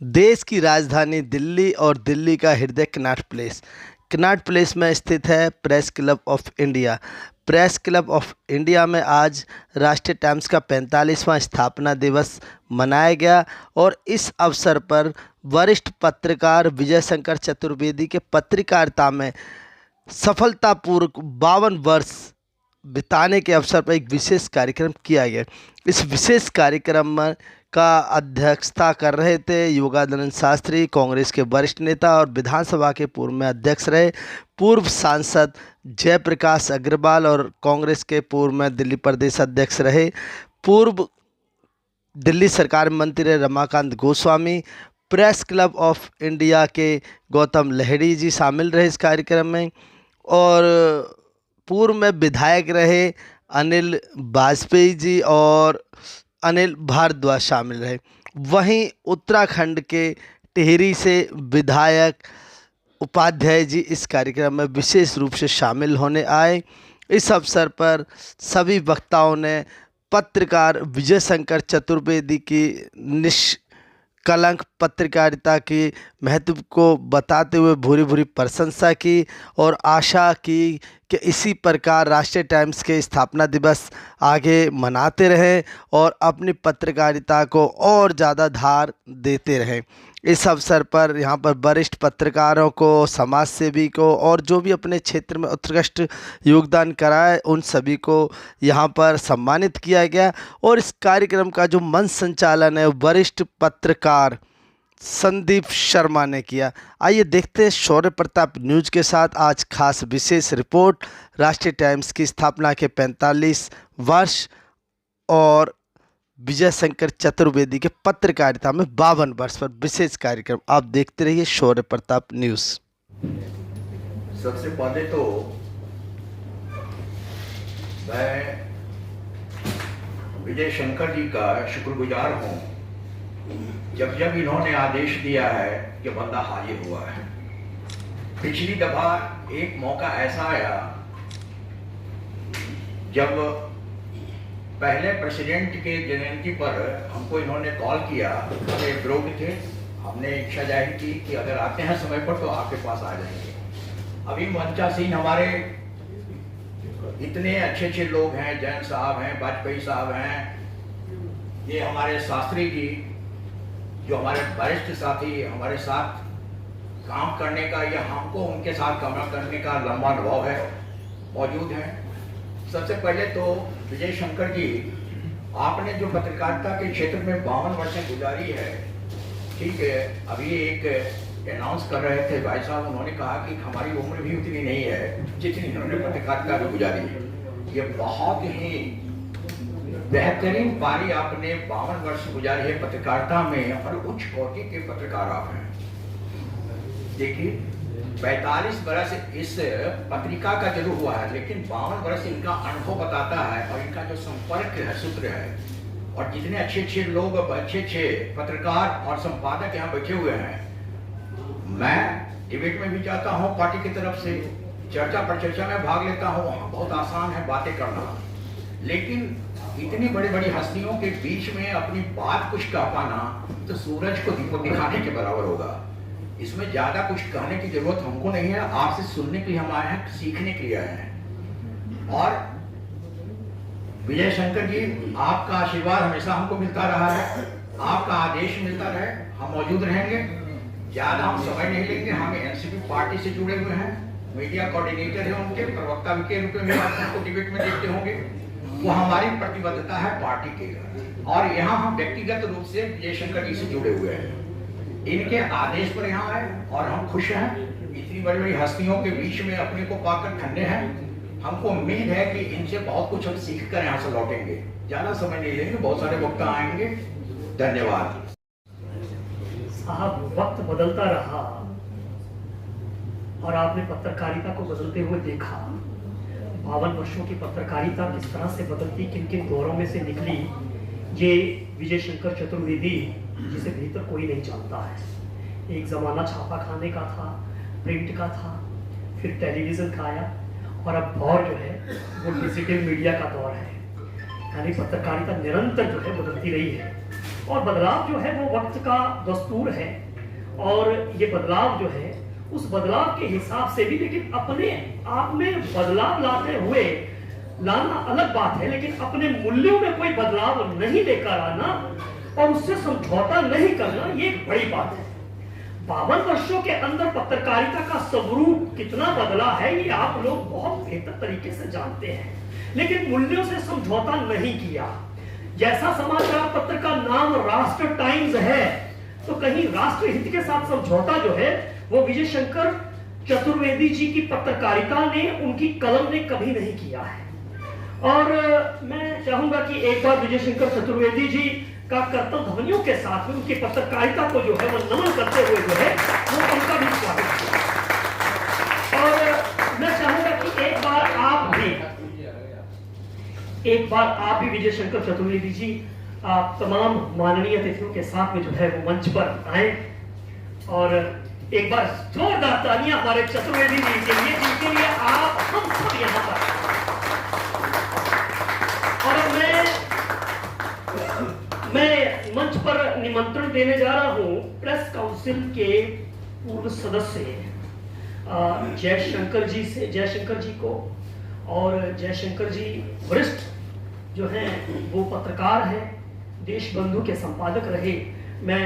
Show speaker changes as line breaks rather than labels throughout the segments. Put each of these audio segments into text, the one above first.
देश की राजधानी दिल्ली और दिल्ली का हृदय कनॉट प्लेस में स्थित है press club of India. Press club of India में आज राष्ट्रीय टाइम्स का 45वां स्थापना दिवस मनाया गया और इस अवसर पर वरिष्ठ पत्रकार विजय शंकर चतुर्वेदी के पत्रकारिता में सफलतापूर्वक 52 वर्ष बिताने के अवसर पर एक विशेष कार्यक्रम किया गया। इस विशेष कार्यक्रम में का अध्यक्षता कर रहे थे योगानंद शास्त्री, कांग्रेस के वरिष्ठ नेता और विधानसभा के पूर्व में अध्यक्ष रहे पूर्व सांसद जयप्रकाश अग्रवाल और कांग्रेस के पूर्व में दिल्ली प्रदेश अध्यक्ष रहे पूर्व दिल्ली सरकार में मंत्री रहे Ramakant Goswami, press club of India के गौतम लहड़ी जी शामिल रहे इस कार्यक्रम में और पूर्व में विधायक रहे अनिल वाजपेयी जी और अनिल भारद्वाज शामिल रहे। वहीं उत्तराखंड के टिहरी से विधायक उपाध्याय जी इस कार्यक्रम में विशेष रूप से शामिल होने आए। इस अवसर पर सभी वक्ताओं ने पत्रकार विजय शंकर चतुर्वेदी की निष्कलंक पत्रकारिता के महत्व को बताते हुए भूरी भूरी प्रशंसा की और आशा की कि इसी प्रकार राष्ट्रीय टाइम्स के स्थापना दिवस आगे मनाते रहें और अपनी पत्रकारिता को और ज़्यादा धार देते रहें। इस अवसर पर यहाँ पर वरिष्ठ पत्रकारों को, समाज सेवी को और जो भी अपने क्षेत्र में उत्कृष्ट योगदान कराए उन सभी को यहाँ पर सम्मानित किया गया और इस कार्यक्रम का जो मंच संचालन है वरिष्ठ पत्रकार संदीप शर्मा ने किया। आइए देखते हैं शौर्य प्रताप न्यूज़ के साथ आज खास विशेष रिपोर्ट राष्ट्रीय टाइम्स की स्थापना के 45 वर्ष और विजय शंकर चतुर्वेदी के पत्रकारिता में 52 वर्ष पर विशेष कार्यक्रम। आप देखते रहिए शौर्य प्रताप न्यूज़।
सबसे पहले तो मैं विजय शंकर जी का शुक्रगुजार हूँ जब इन्होंने आदेश दिया है कि बंदा हाजिर हुआ है। पिछली दफा एक मौका ऐसा आया जब पहले प्रेसिडेंट के जयंती पर हमको इन्होंने कॉल किया, हमें विरोध थे, हमने इच्छा जाहिर की कि अगर आते हैं समय पर तो आपके पास आ जाएंगे। अभी मंचासीन हमारे इतने अच्छे लोग हैं, जैन साहब हैं, वाजपेयी साहब हैं, ये हमारे शास्त्री जी जो हमारे वरिष्ठ साथी, हमारे साथ काम करने का या हमको उनके साथ काम करने का लंबा अनुभव है, मौजूद हैं। सबसे पहले तो विजय शंकर जी, आपने जो पत्रकारिता के क्षेत्र में 52 वर्षें गुजारी है, ठीक है। अभी एक अनाउंस कर रहे थे भाई साहब, उन्होंने कहा कि हमारी उम्र भी उतनी नहीं है जितनी इन्होंने पत्रकारिता में गुजारी है। ये बहुत ही बेहतरीन पारी आपने 52 वर्ष गुजारी है पत्रकारिता में और उच्च कोटि के पत्रकार आप हैं। देखिए 45 वर्ष इस पत्रिका का जरूर हुआ है, लेकिन 52 वर्ष इनका अनुभव बताता है और इनका जो संपर्क है, सूत्र है, और जितने अच्छे लोग, अच्छे पत्रकार और संपादक यहाँ बैठे हुए हैं। मैं डिबेट में भी जाता हूँ पार्टी की तरफ से, चर्चा पर चर्चा में भाग लेता हूँ, वहाँ बहुत आसान है बातें करना, लेकिन इतनी बड़ी हस्तियों के बीच में अपनी बात कुछ कह पाना तो सूरज को दिखाने के बराबर होगा। इसमें ज्यादा कुछ कहने की जरूरत हमको नहीं है, आपसे सुनने के लिए हम आए हैं, सीखने के लिए आए हैं। और विजय शंकर जी, आपका आशीर्वाद हमेशा हमको मिलता रहा है, आपका आदेश मिलता रहे, हम मौजूद रहेंगे। ज्यादा हम समय नहीं लेंगे, हम एनसीपी पार्टी से जुड़े हुए हैं, मीडिया कोऑर्डिनेटर है, उनके प्रवक्ता के रूप में आपको डिबेट में देखते होंगे। वो हमारी प्रतिबद्धता है पार्टी के, और यहाँ हम व्यक्तिगत रूप से विजय शंकर जी से जुड़े हुए हैं। इनके आदेश पर यहाँ आए और हम खुश हैं। इतनी बड़ी हस्तियों के बीच में अपने को पाकर धन्य हैं। हमको उम्मीद है कि इनसे बहुत कुछ हम सीख कर यहाँ से लौटेंगे। ज्यादा समय नहीं लेंगे, बहुत सारे वक्ता आएंगे। धन्यवाद
साहब। वक्त बदलता रहा और आपने पत्रकारिता को बदलते हुए देखा। 52 वर्षों की पत्रकारिता किस तरह से बदलती, किन किन दौरों में से निकली, ये विजय शंकर चतुर्वेदी जिसे भीतर कोई नहीं जानता है। एक ज़माना छापा खाने का था, प्रिंट का था, फिर टेलीविज़न का आया और अब दौर जो है वो डिजिटल मीडिया का दौर है। यानी पत्रकारिता निरंतर जो है बदलती रही है और बदलाव जो है वो वक्त का दस्तूर है, और ये बदलाव जो है उस बदलाव के हिसाब से भी, लेकिन अपने आप में बदलाव लाना अलग बात है, लेकिन अपने मूल्यों में कोई बदलाव नहीं लेकर आना और उससे समझौता नहीं करना, ये एक बड़ी बात है। 52 वर्षों के अंदर पत्रकारिता का स्वरूप कितना बदला है ये आप लोग बहुत बेहतर तरीके से जानते हैं, लेकिन मूल्यों से समझौता नहीं किया। जैसा समाचार पत्र का नाम राष्ट्र टाइम्स है, तो कहीं राष्ट्र हित के साथ समझौता जो है वो विजय शंकर चतुर्वेदी जी की पत्रकारिता ने, उनकी कलम ने कभी नहीं किया है। और मैं चाहूंगा कि एक बार विजय शंकर चतुर्वेदी जी का कर्तव्य ध्वनियों के साथ में उनकी पत्रकारिता को जो है वो नमन करते हुए जो है वो उनका भी स्वागत किया। और मैं चाहूंगा कि एक बार आप भी विजय शंकर चतुर्वेदी जी आप तमाम माननीय अतिथियों के साथ में जो है वो मंच पर आए, और एक बार जोरदार तालियां हमारे चतुर्वेदी जी के लिए, जिनके लिए आप हम सब यहाँ पर। और मैं मंच पर निमंत्रण देने जा रहा हूं प्रेस काउंसिल के पूर्व सदस्य जयशंकर जी को। और जयशंकर जी वरिष्ठ जो हैं वो पत्रकार हैं, देश बंधु के संपादक रहे। मैं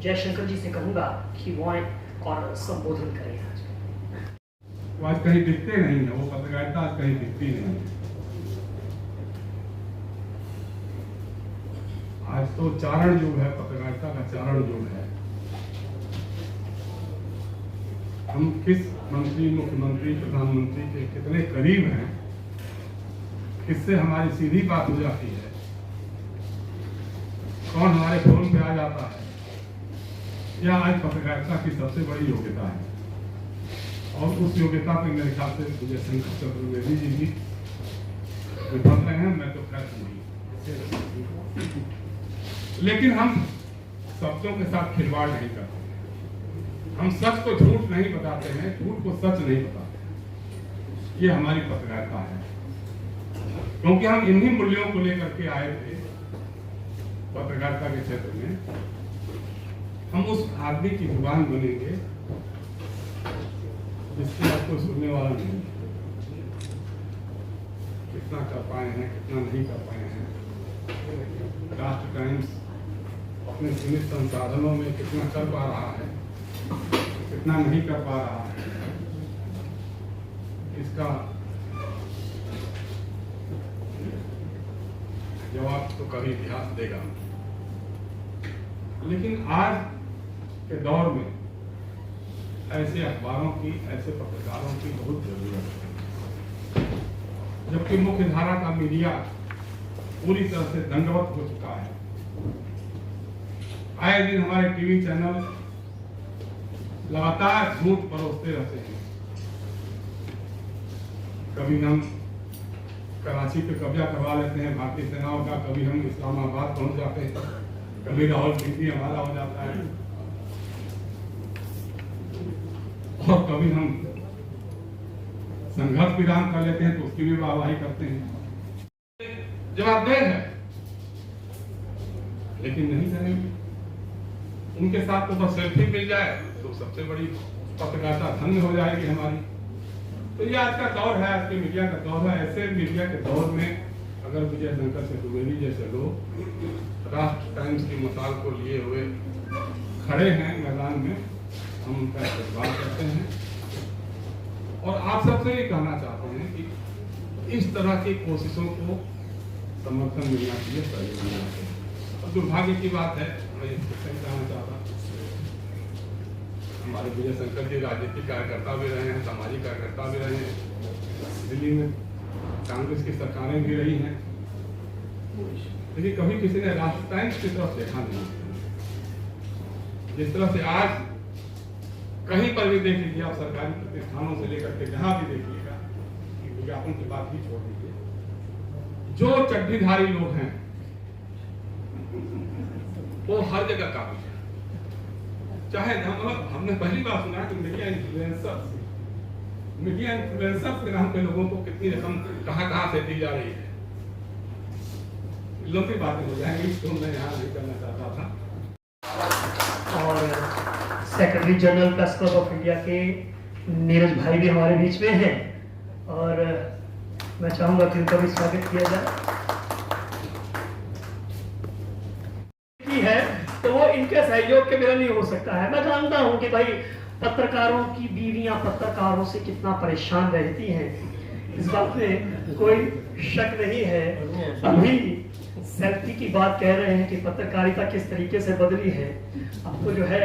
जयशंकर जी से कहूंगा कि वो आए और संबोधन करें।
वो आज कहीं दिखते नहीं है, वो पत्रकारिता आज कहीं दिखती नहीं है। आज तो चारण युग है, पत्रकारिता का चारण युग है। हम किस मंत्री, मुख्यमंत्री, प्रधानमंत्री के कितने करीब हैं, किससे हमारी सीधी बात हो जाती है, कौन हमारे फोन पे आ जाता है, यह आज पत्रकारिता की सबसे बड़ी योग्यता है। और उस योग्यता पे मेरे ख्याल से विजय शंकर चतुर्वेदी जी भी निपट रहे हैं। मैं तो खैर नहीं, लेकिन हम शब्दों के साथ खिलवाड़ नहीं करते, हम सच को झूठ नहीं बताते हैं, झूठ को सच नहीं बताते। ये हमारी पत्रकारिता है, क्योंकि हम इन्हीं मूल्यों को लेकर के आए थे पत्रकारिता के क्षेत्र में। हम उस आदमी की जुबान बनेंगे जिससे आपको सुनने वाला नहीं। कितना कर पाए हैं, कितना नहीं कर पाए हैं, राष्ट्र टाइम्स अपने सीमित संसाधनों में कितना कर पा रहा है, कितना नहीं कर पा रहा है, इसका जवाब तो कभी इतिहास देगा। लेकिन आज के दौर में ऐसे अखबारों की, ऐसे पत्रकारों की बहुत जरूरत है, जबकि मुख्य धारा का मीडिया पूरी तरह से दंडवत हो चुका है। आए दिन हमारे टीवी चैनल लगातार झूठ परोसते रहते हैं। कभी हम कराची पे कब्जा करवा लेते हैं भारतीय सेनाओं का, कभी हम इस्लामाबाद पहुंच जाते हैं, कभी रावलपिंडी हमारा हो जाता है, और कभी हम संघर्ष विराम कर लेते हैं तो उसकी भी वाहवाही करते हैं। जवाबदेह है, लेकिन नहीं करेंगे। उनके साथ तो बस सेल्फी मिल जाए तो सबसे बड़ी पत्रकारिता धन्य हो जाएगी हमारी। तो ये आज का दौर है, आज के मीडिया का दौर है। ऐसे मीडिया के दौर में अगर विजय शंकर चतुर्वेदी जैसे लोग राष्ट्र टाइम्स की मिसाल को लिए हुए खड़े हैं मैदान में, हम उनका इस्तेमाल करते हैं। और आप सबसे ये कहना चाहते हैं कि इस तरह की कोशिशों को समर्थन मिलना चाहिए, सहयोग मिलना चाहिए। और दुर्भाग्य की बात है, मैं ये कहना चाहता, हमारे विजय शंकर जी राजनीतिक कार्यकर्ता भी रहे हैं, सामाजिक कार्यकर्ता भी रहे हैं, दिल्ली में कांग्रेस की सरकारें भी रही हैं, लेकिन कभी किसी ने राष्ट्र टाइम्स की तरफ देखा नहीं। जिस तरह से आज कहीं पर भी देख लीजिए आप, सरकारी प्रतिष्ठानों से लेकर के जहां भी देखिएगा, विज्ञापन की बात ही छोड़ दीजिए, जो चड्ढीधारी लोग हैं वो हर जगह काबिल है। चाहे मतलब हमने पहली बार सुना कि मीडिया इन्फ्लुएंसर्स के नाम पे लोगों को कितनी रकम कहां से दी जा रही है। लंबी बातें हो जाएंगी, तो मैं यहाँ नहीं करना चाहता था।
और secretary general press club of India के नीरज भाई भी हमारे बीच में हैं और मैं चाहूंगा कि उनका भी स्वागत किया जाए। है तो वो इनके सहयोग के बिना नहीं हो सकता है। मैं जानता हूं कि भाई पत्रकारों की बीवियां पत्रकारों से कितना परेशान रहती हैं, इस बात में कोई शक नहीं है। अभी सेल्फी की बात कह रहे हैं कि पत्रकारिता किस तरीके से बदली है। अब तो जो है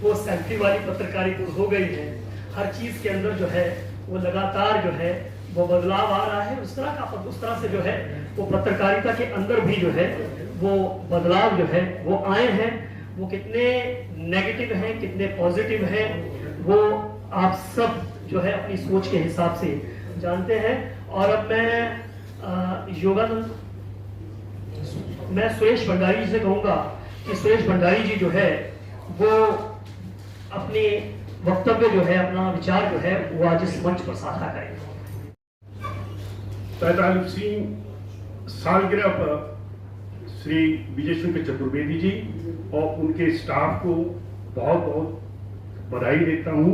वो सेल्फी वाली पत्रकारिता हो गई है। हर चीज के अंदर जो है वो लगातार जो है वो बदलाव आ रहा है। उस तरह से जो है वो पत्रकारिता के अंदर भी जो है वो बदलाव जो है वो आए हैं। वो कितने नेगेटिव हैं, कितने पॉजिटिव हैं, वो आप सब जो है अपनी सोच के हिसाब से जानते हैं। और अब मैं सुरेश भंडारी जी से कहूंगा कि सुरेश भंडारी जी जो है वो अपने वक्तव्य जो है, अपना विचार जो है वो आज इस मंच पर साझा करेंगे।
45वीं सालगिरह पर श्री विजय शंकर चतुर्वेदी जी और उनके स्टाफ को बहुत बहुत बधाई देता हूं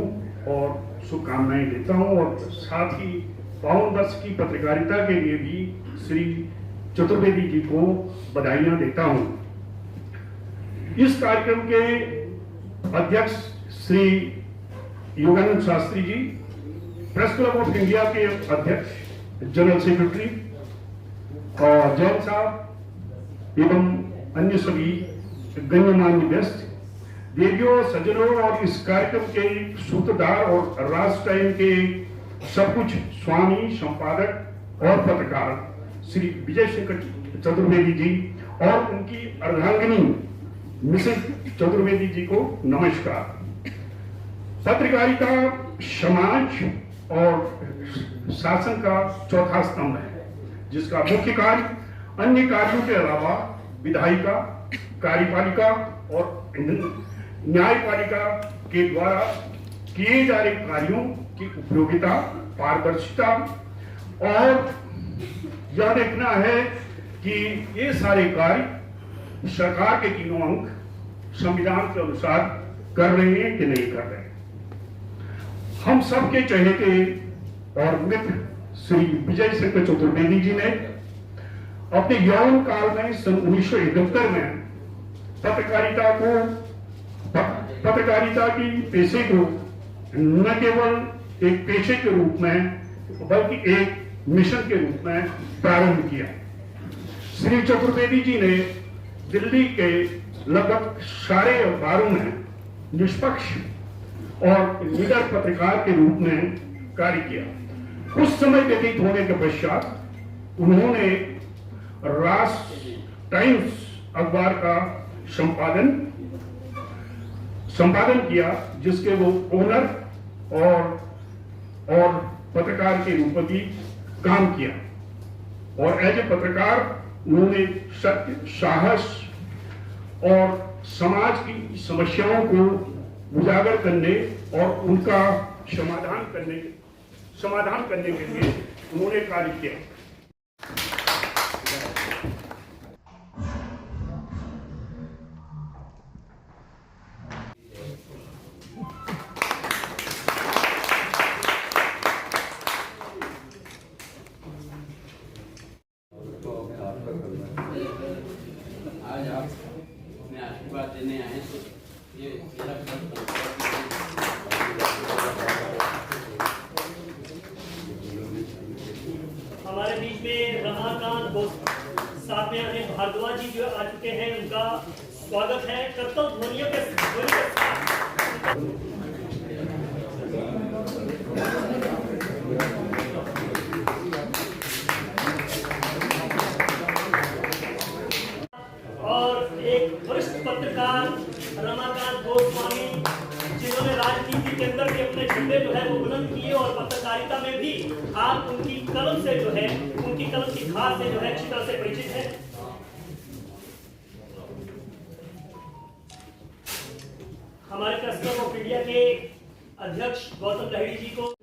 और शुभकामनाएं देता हूं, और साथ ही 52 वर्ष की पत्रकारिता के लिए भी श्री चतुर्वेदी जी को बधाइयां देता हूं। इस कार्यक्रम के अध्यक्ष Shri Yogananda Shastri ji, press club of India के अध्यक्ष जनरल सेक्रेटरी और जैन साहब एवं अन्य सभी गण्यमान्य व्यस्त देवियों, सज्जनों और इस कार्यक्रम के सूत्रधार और राज टाइम के सब कुछ स्वामी, संपादक और पत्रकार श्री विजय शंकर चतुर्वेदी जी और उनकी अर्धांगिनी मिसेस चतुर्वेदी जी को नमस्कार। पत्रकारिता समाज और शासन का चौथा स्तंभ है, जिसका मुख्य कार्य अन्य कार्यों के अलावा विधायिका, कार्यपालिका और न्यायपालिका के द्वारा किए जा रहे कार्यों की उपयोगिता, पारदर्शिता और यह देखना है कि ये सारे कार्य सरकार के तीनों अंग संविधान के अनुसार कर रहे हैं कि नहीं कर रहे। हम सबके चहेते और मित्र श्री विजय शंकर चतुर्वेदी जी ने अपने यौवन काल में सन 1971 में पत्रकारिता की पेशे को न केवल एक पेशे के रूप में बल्कि एक मिशन के रूप में प्रारंभ किया। श्री चतुर्वेदी जी ने दिल्ली के लगभग सारे अखबारों में निष्पक्ष और निडर पत्रकार के रूप में कार्य किया। कुछ समय व्यतीत होने के पश्चात उन्होंने राष्ट्र टाइम्स अखबार का संपादन किया, जिसके वो ओनर और पत्रकार के रूप में भी काम किया। और एज ए पत्रकार उन्होंने सत्य, साहस और समाज की समस्याओं को उजागर करने और उनका समाधान करने के लिए उन्होंने कार्य किया।
आज आप मैं आशीर्वाद देने आए तो ये मेरा
हमारे बीच में रमाकांत दोस्त, साथ में अनिल भारद्वाज जी जो आ चुके हैं, उनका स्वागत है। करता हूं ध्वनियों के साथ। और एक वरिष्ठ पत्रकार रमाकांत गोस्वामी, जिन्होंने राजनीति के अंदर भी अपने झंडे जो है वो बुलंद किए और पत्रकारिता में भी आप उनकी कलम से जो है, उनकी कलम की खास से जो है अच्छी तरह से परिचित है। हमारे प्रेस क्लब ऑफ इंडिया के अध्यक्ष गौतम लहिड़ी जी को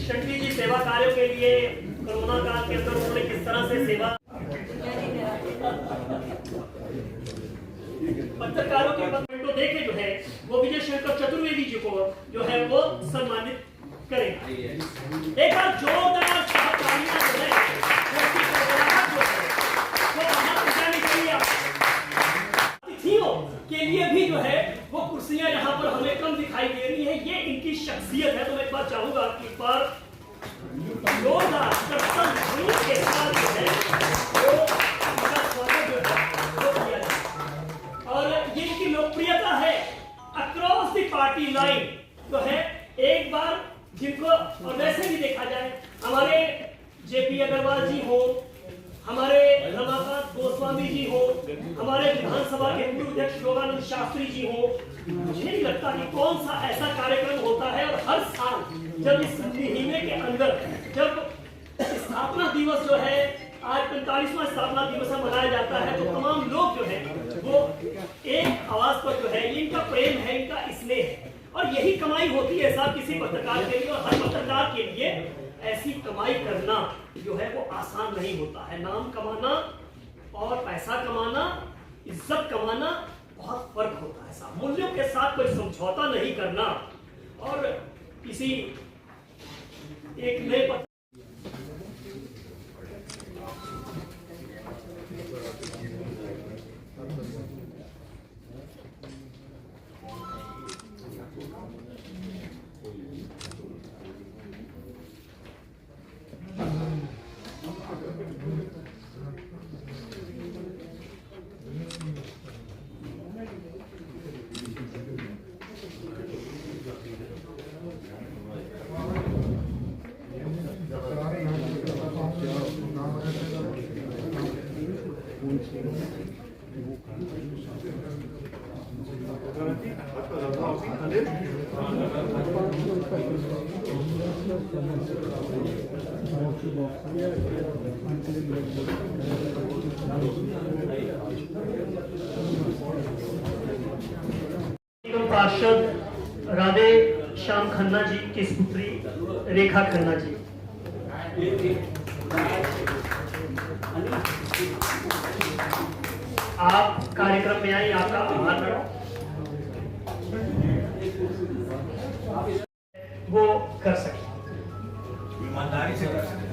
शक्ति जी सेवा कार्यों के लिए कोरोना काल के अंदर उन्होंने किस तरह से सेवा, पत्रकारों के पत्र को देखे जो है वो विजय शंकर चतुर्वेदी जी को जो है वो सम्मानित करेगा। एक बार जोरदार तालियां जो है अतिथियों के लिए भी जो है वो कुर्सियां यहाँ पर हमें कम दिखाई दे रही है, ये इनकी शख्सियत है। तो मैं एक बार चाहूंगा कि एक बार जोरदार के साथ जो है वो उनका स्वागत जो है वो किया जाए। और ये इनकी लोकप्रियता है अक्रॉस द पार्टी लाइन जो है। एक बार जिनको, और वैसे भी देखा जाए हमारे जेपी अग्रवाल जी हो, हमारे रमाकांत गोस्वामी जी हो, हमारे विधानसभा के पूर्व अध्यक्ष योगानंद शास्त्री जी हो, मुझे नहीं लगता कि कौन सा ऐसा कार्यक्रम होता है। और हर साल जब इस महीने के अंदर जब स्थापना दिवस जो है आज 45वां स्थापना दिवस मनाया जाता है तो तमाम लोग जो है वो एक आवाज पर जो है इनका प्रेम है, इनका स्नेह है। और यही कमाई होती है साहब किसी पत्रकार के लिए। और हर पत्रकार के लिए ऐसी कमाई करना जो है वो आसान नहीं होता है। नाम कमाना और पैसा कमाना, इज्जत कमाना बहुत फर्क होता है साहब। मूल्यों के साथ कोई समझौता नहीं करना। और किसी एक नए पार्षद राधे श्याम खन्ना जी की पुत्री रेखा खन्ना जी। आप कार्यक्रम में आए, आपका आभार मैडम। वो कर सके,
ईमानदारी से कर सके।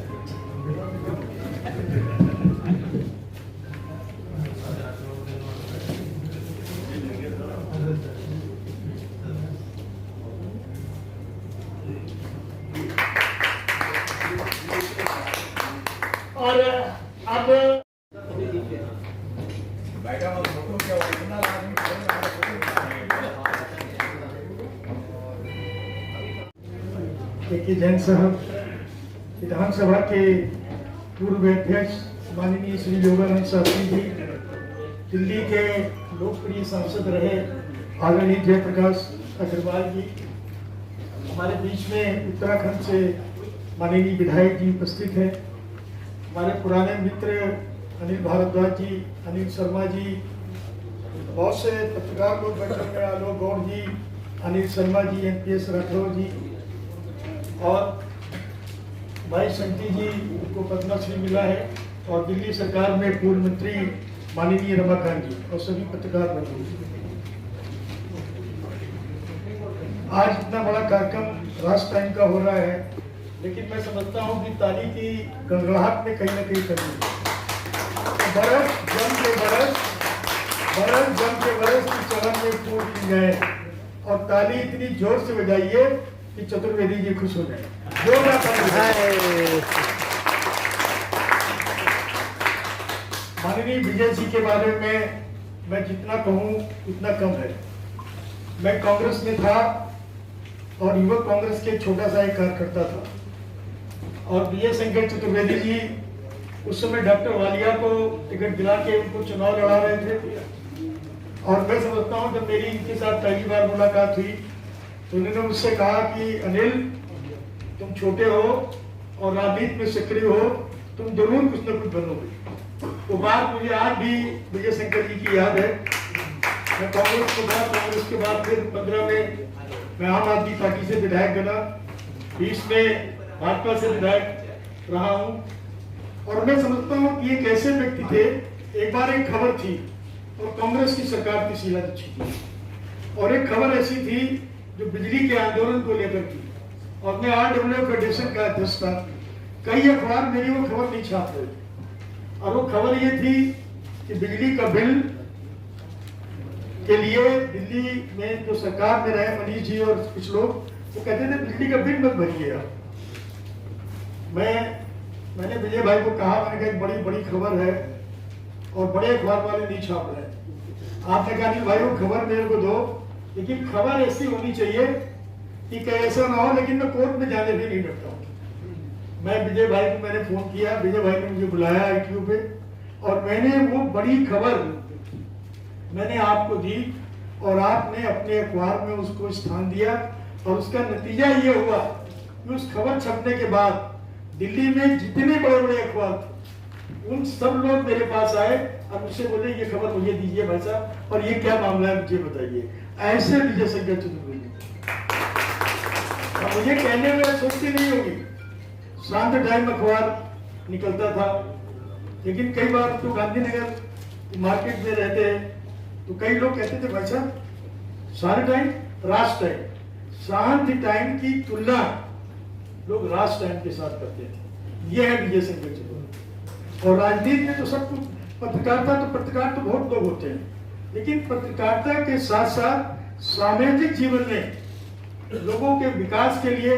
और अब
देखिए जैन साहब विधानसभा के पूर्व अध्यक्ष माननीय श्री योगानंद शास्त्री जी, दिल्ली के लोकप्रिय सांसद रहे आदरणीय जयप्रकाश अग्रवाल जी, हमारे बीच में उत्तराखंड से माननीय विधायक जी उपस्थित हैं, हमारे पुराने मित्र अनिल भारद्वाज जी, अनिल शर्मा जी, बहुत से पत्रकार लोग बैठे हुए, आलोक गौड़ जी, अनिल शर्मा जी, NPS राठौर जी, और भाई शक्ति जी को पद्मश्री मिला है, और दिल्ली सरकार में पूर्व मंत्री माननीय रमाकांत जी, और सभी पत्रकार बंधु। आज इतना बड़ा कार्यक्रम राष्ट्र टाइम का हो रहा है, लेकिन मैं समझता हूँ कि ताली की गड़गड़ाहट में कहीं ना कहीं कमी है। बरस जम के बरस की चरण में फूल की जाए, और ताली इतनी जोर से बजाइए कि चतुर्वेदी जी खुश हो जाए। माननीय विजय जी के बारे में मैं जितना कहूँ उतना कम है। मैं कांग्रेस में था और युवक कांग्रेस के छोटा सा एक कार्यकर्ता था, और विजय शंकर चतुर्वेदी जी उस समय डॉक्टर वालिया को टिकट दिला के उनको चुनाव लड़ा रहे थे। और मैं समझता हूँ जब मेरी इनके साथ पहली बार मुलाकात हुई तो उन्होंने मुझसे कहा कि अनिल, तुम छोटे हो और राजनीति में सक्रिय हो, तुम जरूर कुछ न कुछ बनोगे। वो बात मुझे आज भी विजय शंकर जी की याद है। मैं कांग्रेस को था, कांग्रेस के बाद फिर 15 में मैं आम आदमी पार्टी से विधायक बना, 20 में भाजपा से विधायक रहा हूँ। और मैं समझता हूँ कि एक ऐसे व्यक्ति थे, एक बार एक खबर थी और कांग्रेस की सरकार की शीला दीक्षित थी, और एक खबर ऐसी थी जो बिजली के आंदोलन को लेकर थी, और मैं RWF फेडरेशन का अध्यक्ष था। कई अखबार मेरी वो खबर नहीं छाप रहे थे, और वो खबर ये थी कि बिजली का बिल के लिए दिल्ली में जो सरकार में रहे मनीष जी और कुछ लोग, वो कहते थे बिजली का बिल मत भरिए आप। मैंने विजय भाई को कहा, मैंने कहा एक बड़ी बड़ी खबर है और बड़े अखबार वाले नहीं छाप रहे। आपने कहा नहीं भाई वो खबर मेरे को दो, लेकिन खबर ऐसी होनी चाहिए कि कहीं ऐसा ना हो लेकिन मैं कोर्ट में जाने भी नहीं डरता हूँ। मैं विजय भाई को मैंने फोन किया, विजय भाई ने मुझे बुलाया IQ पे, और मैंने वो बड़ी खबर मैंने आपको दी और आपने अपने अखबार में उसको स्थान दिया, और उसका नतीजा ये हुआ कि उस खबर छपने के बाद दिल्ली में जितने बड़े बड़े अखबार थे उन सब लोग मेरे पास आए और मुझसे बोले ये खबर मुझे दीजिए भाई साहब, और ये क्या मामला है मुझे बताइए। ऐसे विजय शंकर चतुर्वेदी, मुझे कहने में सोचती नहीं होगी, शांत टाइम अखबार निकलता था, लेकिन कई बार तो गांधीनगर मार्केट में रहते हैं तो कई लोग कहते थे भाई साहब शांत टाइम राष्ट्र टाइम, शांत टाइम की तुलना लोग राष्ट्र टाइम के साथ करते थे। यह है विजय शंकर चतुर्वेदी। और राजनीति में तो सब कुछ पत्रकारिता, तो पत्रकार तो बहुत लोग होते हैं, लेकिन पत्रकारिता के साथ साथ सामाजिक जीवन में लोगों के विकास के लिए,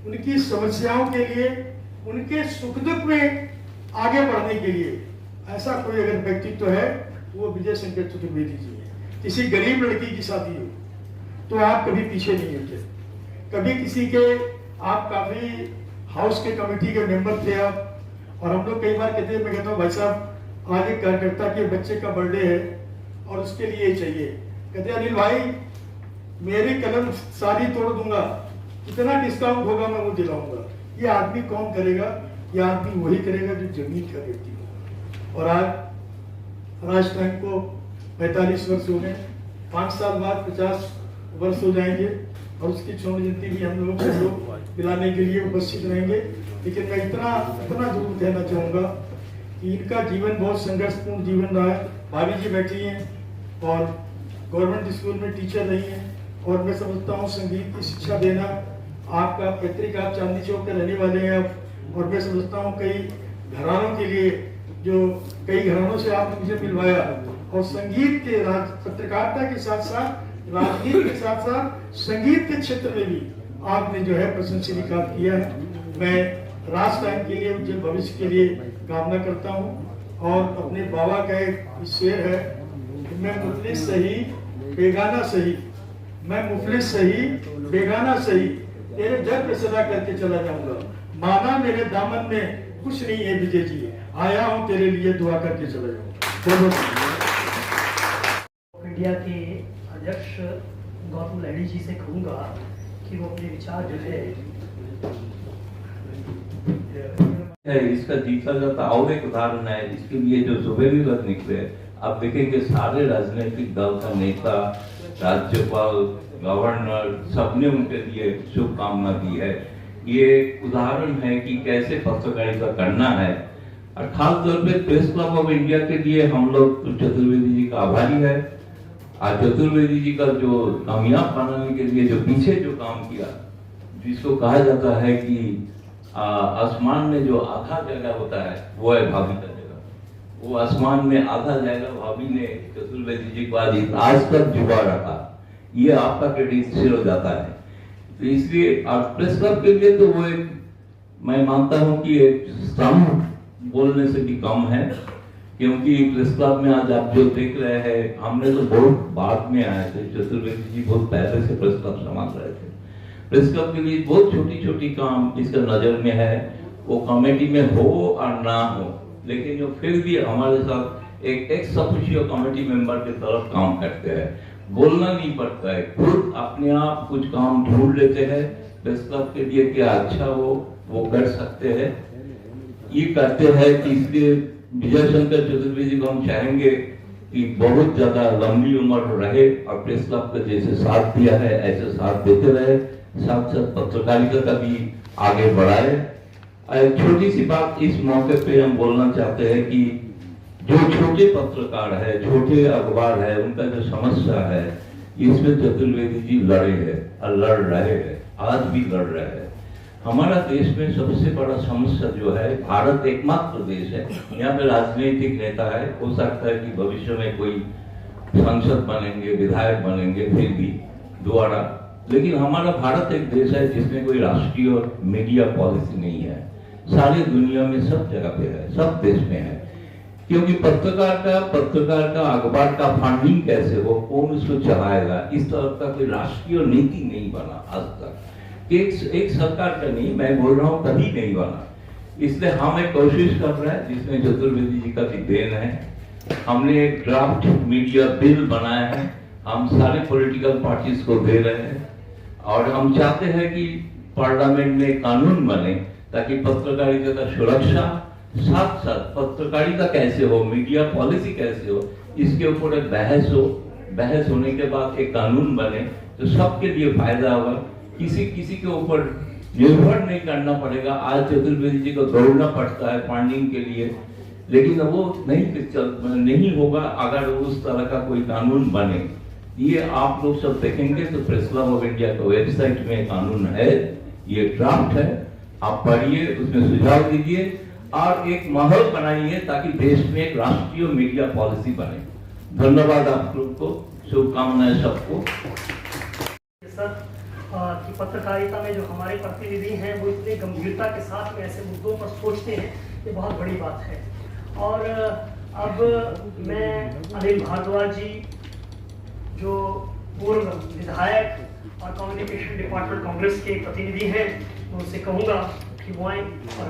उनकी समस्याओं के लिए, उनके सुख दुख में आगे बढ़ने के लिए ऐसा कोई अगर व्यक्तित्व है वो विजय शंकर चतुर्वेदी जी है। किसी गरीब लड़की की शादी हो तो आप कभी पीछे नहीं हटे, कभी किसी के, आप काफी हाउस के कमेटी के मेंबर थे आप, और हम लोग कई बार कहते हैं, मैं कहता हूँ भाई साहब आज एक कार्यकर्ता के बच्चे का बर्थडे है और उसके लिए ये चाहिए, कहते हैं अनिल भाई मेरी कलम सारी तोड़ दूंगा, कितना डिस्काउंट होगा मैं वो दिलाऊंगा। ये आदमी कौन करेगा? ये आदमी वही करेगा जो जमीन का व्यक्ति हो। और आज राज टाइम को 45 वर्ष हो गए, 5 साल बाद 50 वर्ष हो जाएंगे, और उसकी स्वर्ण जयंती भी हम लोग दिलाने के लिए उपस्थित रहेंगे। लेकिन मैं इतना जरूर कहना चाहूँगा कि इनका जीवन बहुत संघर्षपूर्ण जीवन रहा है। भाभी जी बैठी हैं और गवर्नमेंट स्कूल में टीचर रही हैं, और मैं समझता हूँ संगीत की शिक्षा देना आपका पैतृक, आप चांदनी चौक के रहने वाले हैं आप, और मैं समझता हूँ कई घरानों के लिए, जो कई घरानों से आपने मुझे मिलवाया, और संगीत के पत्रकारिता के साथ साथ राजनीति के साथ साथ संगीत के क्षेत्र में भी आपने जो है प्रशंसनीय कार्य किया है। मैं राज टाइम के लिए, उज्जवल भविष्य के लिए कामना करता हूँ। और अपने बाबा का एक शेर है कि मैं मुफलिस सही बेगाना सही, मैं मुफलिस सही बेगाना सही, तेरे दर पे सदा करके चला जाऊंगा, माना मेरे दामन में कुछ नहीं है विजय जी, आया हूँ तेरे लिए दुआ करके चला जाऊंगा।
इंडिया के अध्यक्ष गौतम लहड़ी जी से कहूंगा कि वो अपने विचार जो है
इसका जीता जाता और एक उदाहरण है। इसके लिए जो सुबह भी वक्त निकले, आप देखेंगे सारे राजनीतिक दल का नेता, राज्यपाल, गवर्नर, सबने उनके लिए शुभकामना दी है। ये उदाहरण है कि कैसे पत्रकारिता करना है। और खास तौर पे प्रेस क्लब ऑफ इंडिया के लिए हम लोग चतुर्वेदी जी का आभारी है। आज चतुर्वेदी जी का जो कामयाब बनाने के लिए जो पीछे जो काम किया, जिसको कहा जाता है कि आसमान में जो आधा जगह होता है वो है भाभी का जगह, वो आसमान में आधा जगह भाभी ने चतुर्वेदी जी को आज तक जुड़ा रखा। ये आपका क्रेडिट शेयर हो जाता है। तो इसलिए प्रेस क्लब के लिए तो वो एक, मैं मानता हूँ कि एक स्तंभ बोलने से भी कम है, क्योंकि प्रेस क्लब में आज आप जो देख रहे हैं, हमने तो बहुत बाद में आए थे, चतुर्वेदी जी बहुत पहले से प्रेस क्लब संभाल रहे थे। प्रेस क्लब के लिए बहुत छोटी छोटी काम जिसका नजर में है, वो कमेटी में हो और ना हो, लेकिन जो फिर भी हमारे साथ एक एक्स ऑफिशियो कमेटी मेंबर की तरफ काम करते हैं, बोलना नहीं पड़ता है, खुद अपने आप कुछ काम ढूंढ लेते हैं, प्रेस क्लब के लिए क्या अच्छा हो वो कर सकते हैं, ये करते हैं कि इसलिए विजय शंकर चतुर्वेदी को हम चाहेंगे कि बहुत ज्यादा लंबी उम्र रहे और प्रेस क्लब का जैसे साथ दिया है ऐसे साथ देते रहे, साथ साथ पत्रकारिता का भी आगे बढ़ाए। एक छोटी सी बात इस मौके पे हम बोलना चाहते हैं कि जो छोटे पत्रकार है, छोटे अखबार है, उनका जो समस्या है इसमें चतुर्वेदी जी लड़े हैं और लड़ रहे हैं, आज भी लड़ रहे हैं। हमारा देश में सबसे बड़ा समस्या जो है, भारत एकमात्र देश है यहाँ पे राजनीतिक नेता है, हो सकता है कि भविष्य में कोई सांसद बनेंगे, विधायक बनेंगे फिर भी दोबारा, लेकिन हमारा भारत एक देश है जिसमें कोई राष्ट्रीय और मीडिया पॉलिसी नहीं है। सारी दुनिया में सब जगह पे है, सब देश में है, क्योंकि पत्रकार का अखबार का फंडिंग कैसे हो, कौन उसको चलाएगा, इस तरह का कोई राष्ट्रीय नीति नहीं बना आज तक। एक सरकार का नहीं, मैं बोल रहा हूँ कभी नहीं बना। इसलिए हम एक कोशिश कर रहे हैं जिसमें चतुर्वेदी जी का भी देन है। हमने एक ड्राफ्ट मीडिया बिल बनाया है, हम सारे पॉलिटिकल पार्टीज को दे रहे हैं और हम चाहते हैं कि पार्लियामेंट में कानून बने ताकि पत्रकारिता का सुरक्षा, साथ साथ पत्रकारिता कैसे हो, मीडिया पॉलिसी कैसे हो, इसके ऊपर एक बहस हो, बहस होने के बाद एक कानून बने तो सबके लिए फायदा होगा, किसी के ऊपर निर्भर नहीं करना पड़ेगा। आज चतुर्वेदी जी को दौड़ना पड़ता है फंडिंग के लिए, लेकिन वो नहीं होगा अगर उस तरह का कोई कानून बने। ये आप लोग सब देखेंगे तो प्रेस क्लब ऑफ इंडिया का वेबसाइट में कानून है, ये ड्राफ्ट है, आप पढ़िए, उसमें सुझाव दीजिए और एक माहौल बनाइए ताकि देश में एक राष्ट्रीय मीडिया पॉलिसी बने। धन्यवाद आप लोग को, शुभकामनाएं सबको।
सर कि पत्रकारिता में जो हमारे प्रतिनिधि हैं वो इतने गंभीरता के साथ में ऐसे मुद्दों पर सोचते हैं, ये बहुत बड़ी बात है। और अब मैं अनिल भारद्वाज जी जो पूर्व विधायक और कम्युनिकेशन डिपार्टमेंट कांग्रेस के प्रतिनिधि हैं, उनसे कहूँगा कि वो आए और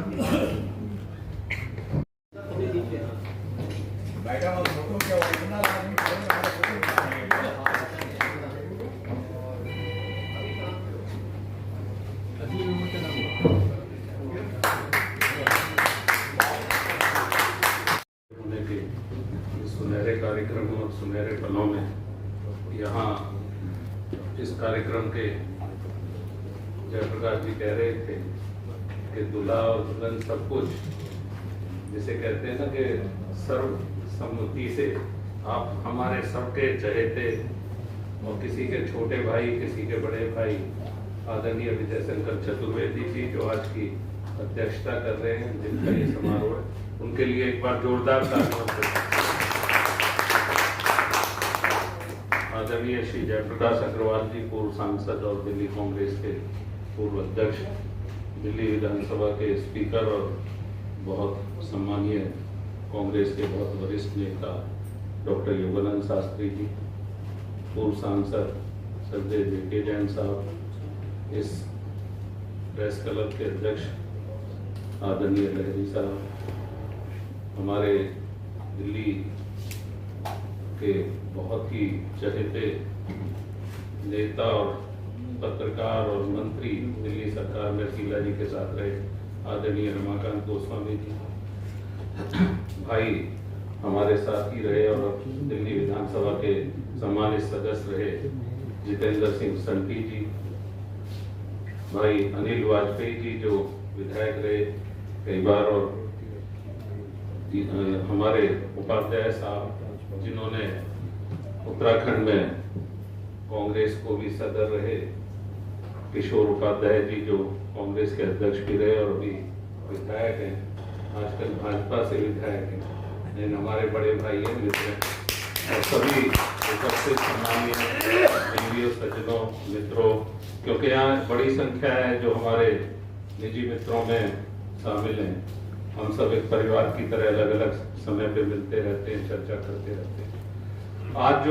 सुनहरे कार्यक्रम और सुनहरे पलों में यहाँ इस कार्यक्रम के जयप्रकाश जी कह रहे थे कि दूल्हा और दुल्हन सब कुछ, जिसे कहते हैं ना कि सर्वसम्मति से आप हमारे सबके चहेते और किसी के छोटे भाई, किसी के बड़े भाई आदरणीय विजय शंकर चतुर्वेदी जी जो आज की अध्यक्षता कर रहे हैं, जिनका ये समारोह है, उनके लिए एक बार जोरदार तालियां। आदरणीय श्री जयप्रकाश अग्रवाल जी, पूर्व सांसद और दिल्ली कांग्रेस के पूर्व अध्यक्ष, दिल्ली विधानसभा के स्पीकर और बहुत सम्मानीय कांग्रेस के बहुत वरिष्ठ नेता डॉक्टर योगानंद शास्त्री जी, पूर्व सांसद सरदेव जेके जैन साहब, इस प्रेस क्लब के अध्यक्ष आदरणीय लहरी साहब, हमारे दिल्ली के बहुत ही चहेते नेता और पत्रकार और मंत्री, दिल्ली सरकार में शीला जी के साथ रहे आदरणीय रमाकांत गोस्वामी जी, भाई हमारे साथ ही रहे और दिल्ली विधानसभा के सम्मानित सदस्य रहे जितेंद्र सिंह संटी जी, भाई अनिल वाजपेयी जी जो विधायक रहे कई बार, और हमारे उपाध्याय साहब जिन्होंने उत्तराखंड में कांग्रेस को भी सदर रहे, किशोर उपाध्याय जी जो कांग्रेस के अध्यक्ष भी रहे और अभी विधायक हैं, आजकल भाजपा से विधायक हैं, लेकिन हमारे बड़े भाई हैं, मित्र, और सभी उपस्थित सम्मानीय एनजीओ सज्जनों, मित्रों, क्योंकि यहाँ बड़ी संख्या है जो हमारे निजी मित्रों में शामिल हैं। हम सब एक परिवार की तरह अलग अलग समय पे मिलते रहते हैं, चर्चा करते रहते हैं। आज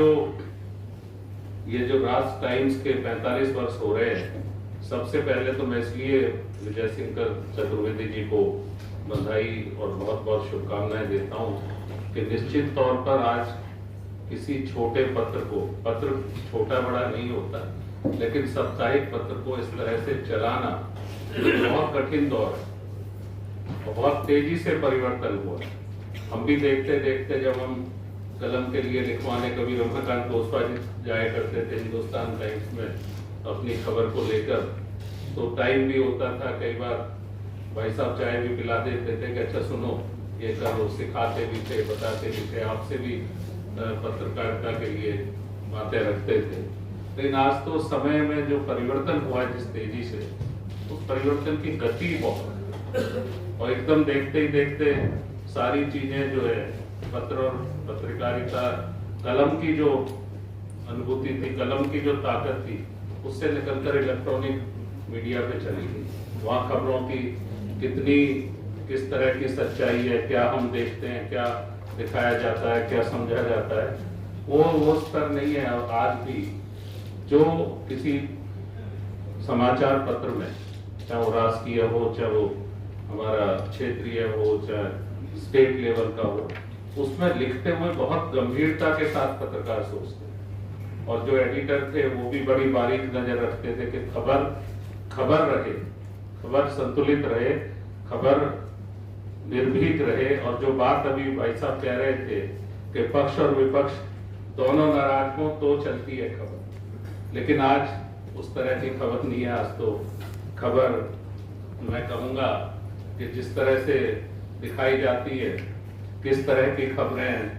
ये जो राज टाइम्स के 45 वर्ष हो रहे हैं, सबसे पहले तो मैं इसलिए विजय शंकर चतुर्वेदी जी को बधाई और बहुत बहुत शुभकामनाएं देता हूं
कि निश्चित तौर पर आज किसी छोटे पत्र छोटा बड़ा नहीं होता, लेकिन साप्ताहिक पत्र को इस तरह से चलाना बहुत कठिन दौर है। बहुत तेजी से परिवर्तन हुआ। हम भी देखते देखते जब हम कलम के लिए लिखवाने कभी रमाकांत गोस्वामी जाया करते थे हिंदुस्तान टाइम्स में अपनी खबर को लेकर, तो टाइम भी होता था, कई बार भाई साहब चाय भी पिला देते थे कि अच्छा सुनो ये करो, सिखाते भी थे, बताते भी थे, आपसे भी पत्रकारिता के लिए बातें रखते थे। लेकिन आज तो समय में जो परिवर्तन हुआ है जिस तेजी से, उस परिवर्तन की गति बहुत, और एकदम देखते ही देखते सारी चीजें जो है पत्र और पत्रकारिता, कलम की जो अनुभूति थी, कलम की जो ताकत थी, उससे निकलकर इलेक्ट्रॉनिक मीडिया पे चली गई। वहाँ खबरों की किस तरह की सच्चाई है, क्या हम देखते हैं, क्या दिखाया जाता है, क्या समझा जाता है, वो स्तर नहीं है। आज भी जो किसी समाचार पत्र में, चाहे वो राष्ट्रीय हो, चाहे वो हमारा क्षेत्रीय हो, चाहे स्टेट लेवल का हो, उसमें लिखते हुए बहुत गंभीरता के साथ पत्रकार सोचते हैं। और जो एडिटर थे वो भी बड़ी बारीक नजर रखते थे कि खबर रहे, खबर संतुलित रहे, खबर निर्भीक रहे। और जो बात अभी भाई साहब कह रहे थे कि पक्ष और विपक्ष दोनों नाराज हो तो चलती है खबर, लेकिन आज उस तरह की खबर नहीं है। आज तो खबर मैं कहूँगा कि जिस तरह से दिखाई जाती है, किस तरह की खबरें,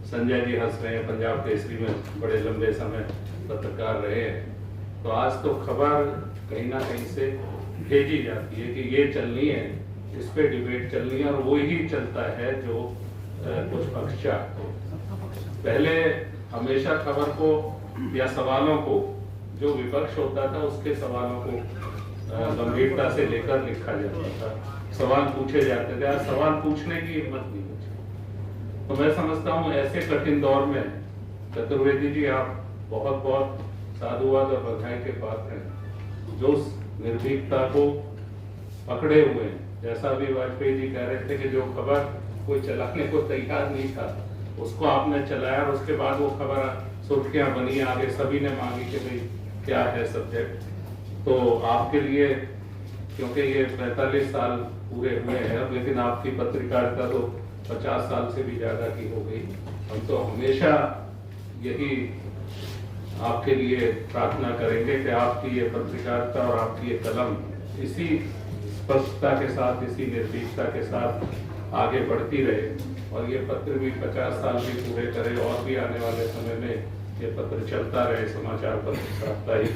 संजय जी हंस रहे हैं, पंजाब केसरी में बड़े लंबे समय पत्रकार रहे हैं, तो आज तो खबर कहीं ना कहीं से भेजी जाती है कि ये चलनी है, इस पे डिबेट चलनी है, और वो ही चलता है जो कुछ पक्ष चाहते हैं। पहले हमेशा खबर को या सवालों को, जो विपक्ष होता था उसके सवालों को गंभीरता से लेकर लिखा जाता था, सवाल पूछे जाते थे। आज सवाल पूछने की हिम्मत नहीं होती। तो मैं समझता हूँ ऐसे कठिन दौर में चतुर्वेदी जी आप बहुत बहुत साधुवाद और बधाई के पात्र हैं, जो उस निर्भीकता को पकड़े हुए हैं। जैसा भी वाजपेयी जी कह रहे थे कि जो खबर कोई चलाने को तैयार नहीं था, उसको आपने चलाया, और उसके बाद वो खबर सुर्खियां बनी, आगे सभी ने मांगी कि भाई क्या है सब्जेक्ट। तो आपके लिए, क्योंकि ये 45 साल पूरे हुए हैं, लेकिन आपकी पत्रकारिता तो 50 साल से भी ज्यादा की हो गई। हम तो हमेशा यही आपके लिए प्रार्थना करेंगे कि आपकी ये पत्रकारिता और आपकी ये कलम इसी स्पष्टता के साथ, इसी निर्भीकता के साथ आगे बढ़ती रहे, और ये पत्र भी 50 साल भी पूरे करे, और भी आने वाले समय में ये पत्र चलता रहे, समाचार पत्र साप्ताहिक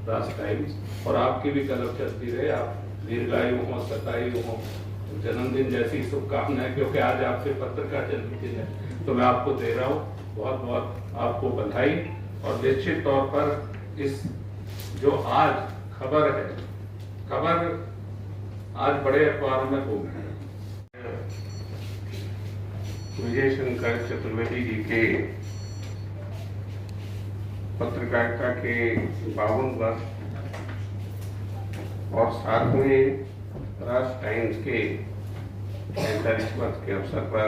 राष्ट्र टाइम्स, और आपकी भी कलम चलती रहे। आप दीर्घायु हो, शतायु हो, जन्मदिन जैसी शुभकामनाएं, क्योंकि आज आपके पत्र का जन्मदिन है, तो मैं आपको दे रहा हूँ बहुत बहुत आपको बधाई। और निश्चित तौर पर इस जो आज खबर है, खबर आज बड़े अखबारों में हो गई है। विजय शंकर चतुर्वेदी जी के पत्रकारिता के 52 वर्ष और साथ में राष्ट्र टाइम्स के 45 वर्ष के अवसर पर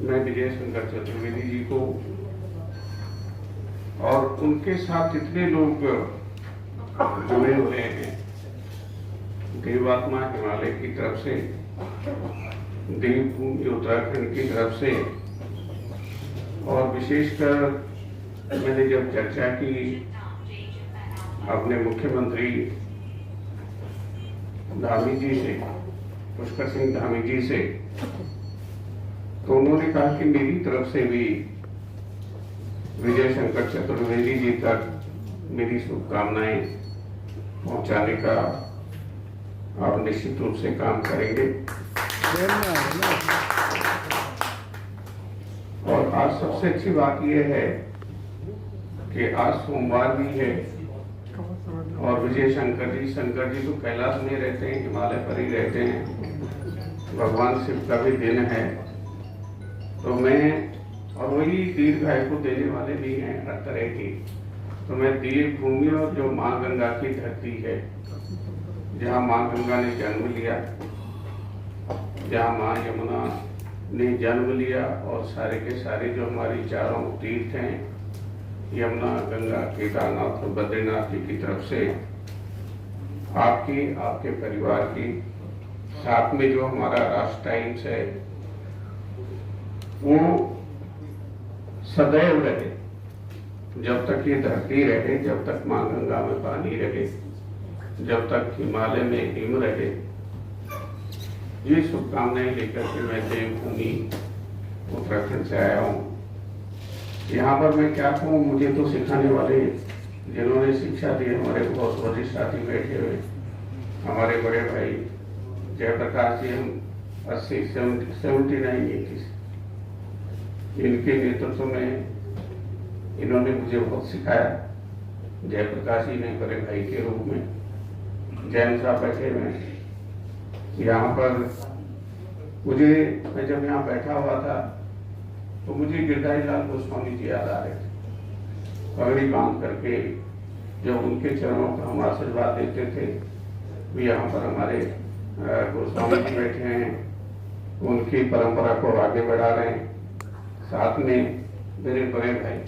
मैं विजय शंकर चतुर्वेदी जी को और उनके साथ जितने लोग जुड़े हुए हैं, देवात्मा हिमालय की तरफ से, देवभूमि उत्तराखंड की तरफ से, और विशेषकर मैंने जब चर्चा की अपने मुख्यमंत्री धामी जी से, पुष्कर सिंह धामी जी से, तो उन्होंने कहा कि मेरी तरफ से भी विजय शंकर चतुर्वेदी जी तक मेरी शुभकामनाएं पहुंचाने का आप निश्चित रूप से काम करेंगे। और आज सबसे अच्छी बात यह है कि आज सोमवार भी है, और विजय शंकर जी तो कैलाश में रहते हैं, हिमालय पर ही रहते हैं, भगवान शिव का भी दिन है। तो मैं, और वही दीर्घायु को देने वाले भी हैं हर तरह की, तो मैं देवभूमि और जो माँ गंगा की धरती है, जहाँ माँ गंगा ने जन्म लिया, जहाँ माँ यमुना ने जन्म लिया और सारे के सारे जो हमारी चारों तीर्थ हैं, यमुना, गंगा, केदारनाथ और बद्रीनाथ जी की तरफ से आपकी, आपके परिवार की, साथ में जो हमारा राष्ट्र टाइम्स है वो सदैव रहे, जब तक ये धरती रहे, जब तक मां गंगा में पानी रहे, जब तक हिमालय में हिम रहे। ये शुभकामनाएं लेकर के मैं देवभूमि उत्तराखंड से आया हूँ। यहाँ पर मैं क्या कहूँ, मुझे तो सिखाने वाले जिन्होंने शिक्षा दी, हमारे बहुत वरिष्ठ साथी बैठे हुए, हमारे बड़े भाई जयप्रकाश जी, हम 79 इनके नेतृत्व में इन्होंने मुझे बहुत सिखाया। जयप्रकाश जी ने बड़े भाई के रूप में, जैन साहब बैठे हुए यहाँ पर। मैं जब यहाँ बैठा हुआ था तो मुझे गिरधारी लाल गोस्वामी जी याद आ रहे थे। पगड़ी बांध करके जब उनके चरणों पर हम आशीर्वाद देते थे, भी यहाँ पर हमारे गोस्वामी जी बैठे हैं, उनकी परंपरा को आगे बढ़ा रहे हैं, साथ में मेरे बड़े भाई,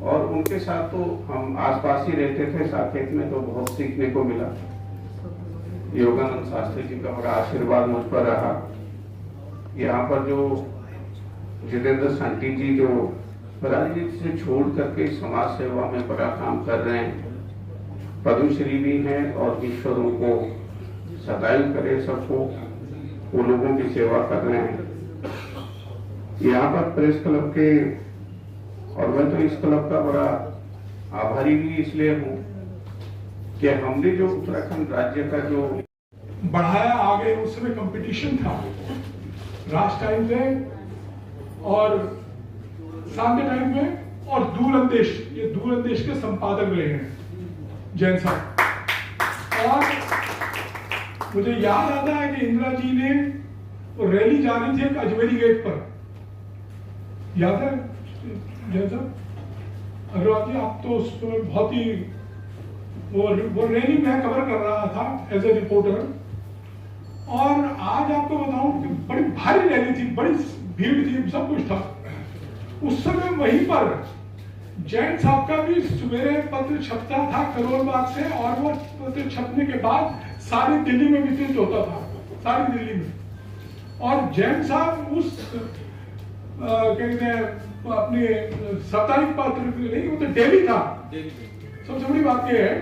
और उनके साथ तो हम आसपास ही रहते थे। साकेत में तो बहुत सीखने को मिला। योगानंद शास्त्री जी का बड़ा आशीर्वाद मुझ पर रहा। यहाँ पर जो जितेंद्र सांटी जी जो राजनीति से छोड़ करके समाज सेवा में बड़ा काम कर रहे हैं, पद्मश्री भी हैं, और ईश्वर उनको सदैव करे, सबको, वो लोगों की सेवा कर रहे हैं। यहाँ पर प्रेस क्लब के, और मैं तो इस क्लब का बड़ा आभारी भी इसलिए हूँ कि हमने जो उत्तराखंड राज्य का जो
बढ़ाया आगे, उस समय कंपटीशन था राष्ट्र टाइम्स में और सांडे टाइम्स में, और दूरंदेश, ये दूरंदेश के संपादक रहे हैं जैन साहब। और मुझे याद आता है कि इंदिरा जी ने वो रैली जा रही थी एक अजमेरी गेट पर, याद है जैन साहब? अग्रवाल जी, आप तो उस पर बहुत ही वो रैली मैं कवर कर रहा था एज ए रिपोर्टर। और आज आपको बताऊं कि बड़ी भारी रैली थी, बड़ी भीड़ थी, सब कुछ था। उस समय वहीं पर जैन साहब का भी सवेरे पत्र छपता था करोल बाग से, और वो पत्र छपने के बाद सारी दिल्ली में वितरित होता था, सारी दिल्ली में। और जैन साहब उस कहते हैं अपने साप्ताहिक पत्र नहीं, वो तो डेली था। सबसे बड़ी बात यह है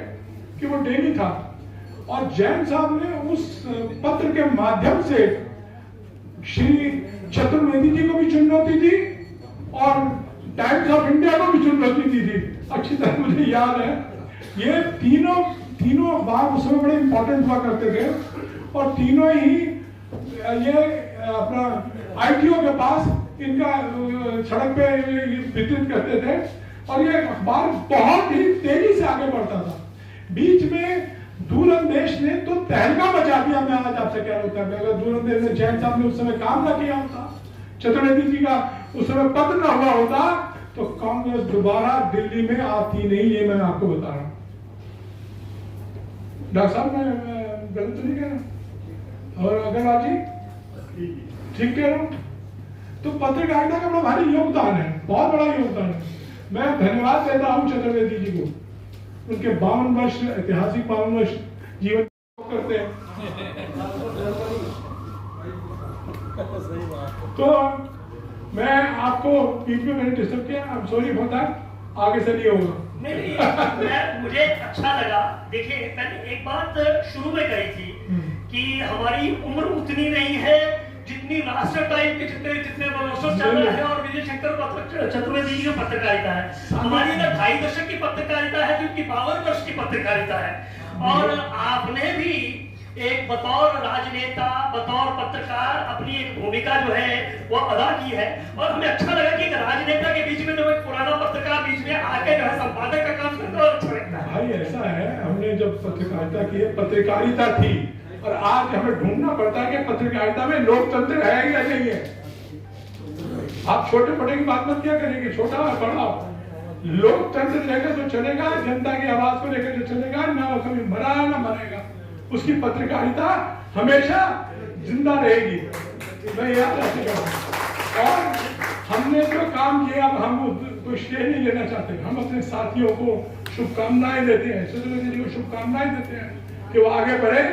कि वो डेली था, और जैन साहब ने उस पत्र के माध्यम से श्री चतुर्वेदी जी को भी चुनौती दी और टाइम्स ऑफ इंडिया को भी चुनौती दी थी। अच्छी तरह मुझे याद है, ये तीनों अखबार उस समय बड़े इंपॉर्टेंट हुआ करते थे, और तीनों ही ये अपना ITO के पास इनका सड़क पे वितरित करते थे, और ये अखबार बहुत ही तेजी से आगे बढ़ता था। बीच में दूरंदेश ने तो तहलका मचा दिया। मैं आज आपसे कह रहा था, अगर दूरंदेश ने, जैन साहब ने उस समय काम न किया होता, चतुर्वेदी जी का उस समय पत्र न हुआ होता, तो कांग्रेस दोबारा दिल्ली में आती नहीं। ये मैं आपको बता रहा हूं। डॉक्टर साहब, मैं गलत तो नहीं कह रहा? और अग्रवाल जी ठीक कह रहा हूं? तो पत्रकारिता का बड़ा भारी योगदान है, बहुत बड़ा योगदान है। मैं धन्यवाद देता हूं चतुर्वेदी जी को, उनके 52 वर्ष, ऐतिहासिक 52 वर्ष जीवन करते हैं। तो मैं आपको बीच में मैंने डिस्टर्ब किया, I am sorry for that, आगे से नहीं होगा।
नहीं, मुझे अच्छा लगा। देखिए, मैंने एक बात शुरू में कही थी कि हमारी उम्र उतनी नहीं है जितनी राष्ट्र टाइम के जितने वर्षों चल रहे हैं, और विजय शंकर चतुर्वेदी की जो पत्रकारिता है, हमारी 2.5 दशक की पत्रकारिता है, जिनकी 52 वर्ष की पत्रकारिता है। और आपने भी एक बतौर राजनेता, बतौर पत्रकार अपनी एक भूमिका जो है वो अदा की है। और हमें अच्छा लगा कि एक राजनेता के बीच में जो एक पुराना पत्रकार बीच में आके जो है संपादक का काम करता है, और अच्छा लगता है।
भाई ऐसा है, हमने जब पत्रकारिता की है, पत्रकारिता थी, और आज हमें ढूंढना पड़ता है कि पत्रकारिता में लोकतंत्र है या नहीं है। आप छोटे बड़े की बात मत क्या करेंगे, छोटा बड़ा लोकतंत्र लेकर जो चलेगा, जनता की आवाज को लेकर जो चलेगा, ना वो कभी मरा ना मरेगा, उसकी पत्रकारिता हमेशा जिंदा रहेगी। मैं ये आपसे कह रहा हूं। और हमने जो काम किया, अब हम कोई श्रेय नहीं लेना चाहते, हम अपने साथियों को शुभकामनाएं देते हैं, चतुर्वेदी जी को शुभकामनाएं देते हैं कि वो आगे बढ़े।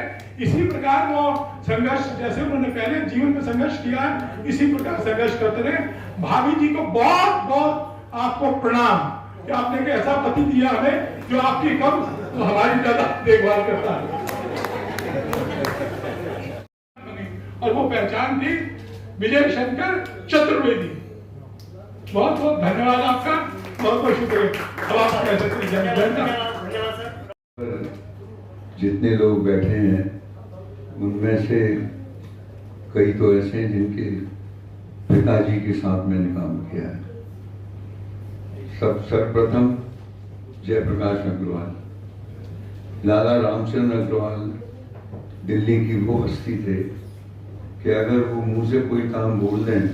इसी प्रकार वो संघर्ष, जैसे उन्होंने पहले जीवन में संघर्ष किया, इसी प्रकार संघर्ष करते रहे। भाभी जी को बहुत बहुत आपको प्रणाम कि आपने एक ऐसा पति दिया हमें जो आपकी कम तो हमारी ज्यादा देखभाल करता है। और वो पहचान थी विजय शंकर चतुर्वेदी। बहुत बहुत धन्यवाद आपका, बहुत बहुत शुक्रिया। अब आप कह सकते हैं।
जितने लोग बैठे हैं उनमें से कई तो ऐसे हैं जिनके पिताजी के साथ मैंने काम किया है। सर्वप्रथम जयप्रकाश अग्रवाल, लाला रामचंद्र अग्रवाल दिल्ली की वो हस्ती थे कि अगर वो मुंह से कोई काम बोल दें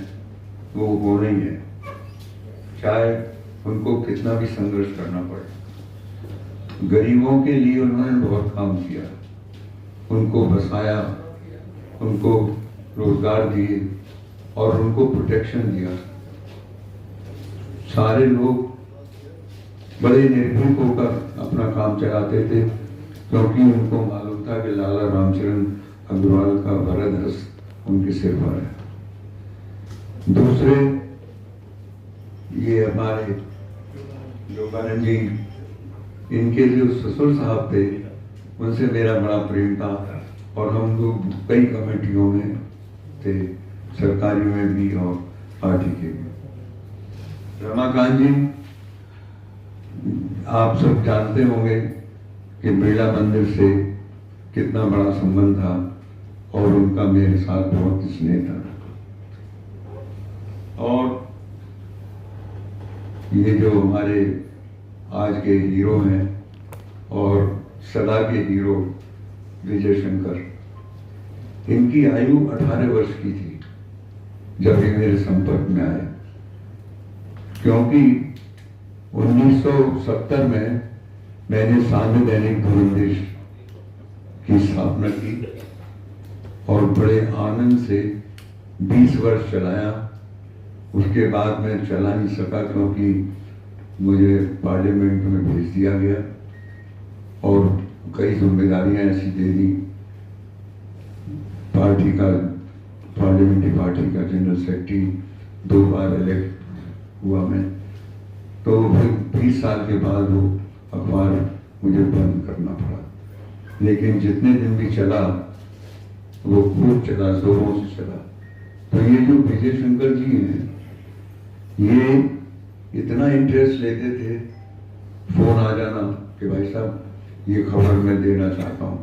वो होना ही है, चाहे उनको कितना भी संघर्ष करना पड़े। गरीबों के लिए उन्होंने बहुत काम किया, उनको बसाया, उनको रोजगार दिए और उनको प्रोटेक्शन दिया। सारे लोग बड़े निर्भीक होकर अपना काम चलाते थे क्योंकि उनको मालूम था कि लाला रामचंद्र अग्रवाल का वरद हस्त उनके सिर पर है। दूसरे, ये हमारे योगानंद जी, इनके जो ससुर साहब थे उनसे मेरा बड़ा प्रेम था और हम लोग कई कमेटियों में थे, सरकारी में भी और पार्टी के भी। रमाकांत जी, आप सब जानते होंगे कि बिरला मंदिर से कितना बड़ा संबंध था और उनका मेरे साथ बहुत स्नेह था। और ये जो हमारे आज के हीरो हैं और सदा के हीरो विजय शंकर, इनकी आयु 18 वर्ष की थी जब ये मेरे संपर्क में आए, क्योंकि 1970 में मैंने सान्ध्य दैनिक धुरंदेश की स्थापना की और बड़े आनंद से 20 वर्ष चलाया। उसके बाद मैं चला नहीं सका क्योंकि मुझे पार्लियामेंट में भेज दिया गया और कई जिम्मेदारियां ऐसी दे दी। पार्टी का, पार्लियामेंट्री पार्टी का जनरल सेक्रेटरी 2 बार इलेक्ट हुआ मैं, तो फिर 20 साल के बाद वो अखबार मुझे बंद करना पड़ा। लेकिन जितने दिन भी चला वो खूब चला, जोरों से चला। तो ये जो विजय शंकर जी हैं, ये इतना इंटरेस्ट लेते थे, फोन आ जाना कि भाई साहब ये खबर मैं देना चाहता हूँ,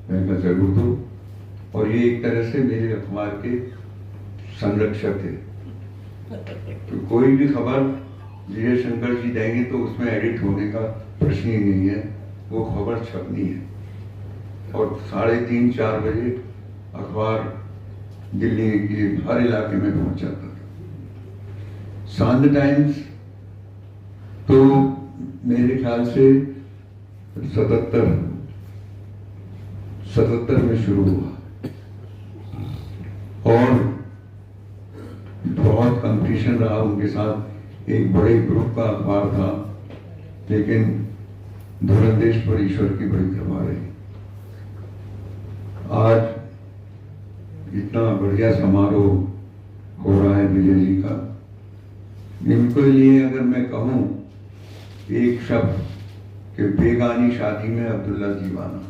मैं कहा जरूर दो। और ये एक तरह से मेरे अखबार के संरक्षक थे। तो कोई भी खबर विजय शंकर जी देंगे तो उसमें एडिट होने का प्रश्न ही नहीं है, वो खबर छपनी है। और 3:30-4 बजे अखबार दिल्ली के हर इलाके में पहुंच जाता था। सान्ध्य टाइम्स तो मेरे ख्याल से 77 में शुरू हुआ और बहुत कंपटीशन रहा उनके साथ। एक बड़े ग्रुप का अखबार था, लेकिन धुरंदेश पर ईश्वर की बड़ी कृपा रही। आज इतना बढ़िया समारोह हो रहा है विजय जी का। इनके लिए अगर मैं कहूं एक शब्द कि बेगानी शादी में अब्दुल्ला दीवाना,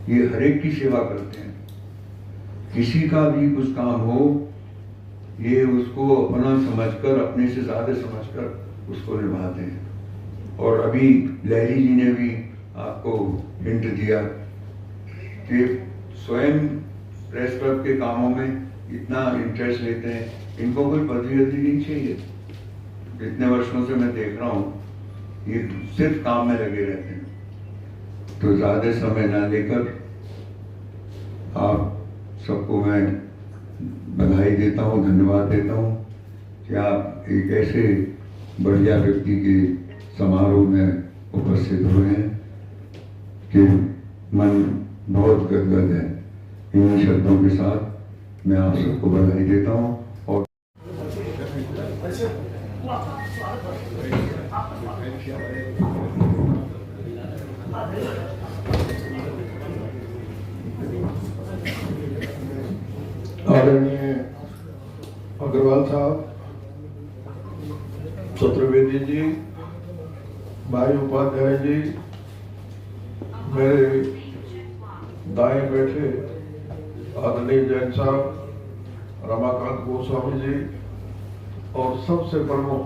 ये हर एक की सेवा करते हैं। किसी का भी कुछ काम हो, ये उसको अपना समझकर, अपने से ज्यादा समझकर उसको निभाते हैं। और अभी लहरी जी ने भी आपको हिंट दिया कि स्वयं प्रेस क्लब के कामों में इतना इंटरेस्ट लेते हैं, इनको कोई पदवी नहीं चाहिए। इतने वर्षों से मैं देख रहा हूँ ये सिर्फ काम में लगे रहते हैं। तो ज्यादा समय ना लेकर आप सबको मैं बधाई देता हूँ, धन्यवाद देता हूँ कि आप एक ऐसे बढ़िया व्यक्ति के समारोह में उपस्थित हुए हैं कि मन बहुत गदगद है। इन शब्दों के साथ मैं आप सबको बधाई देता हूँ। और
आदरणीय अग्रवाल साहब, चतुर्वेदी जी, भाई उपाध्याय जी, मेरे दाएं बैठे आदरणीय जैन साहब, रमाकांत गोस्वामी जी और सबसे प्रमुख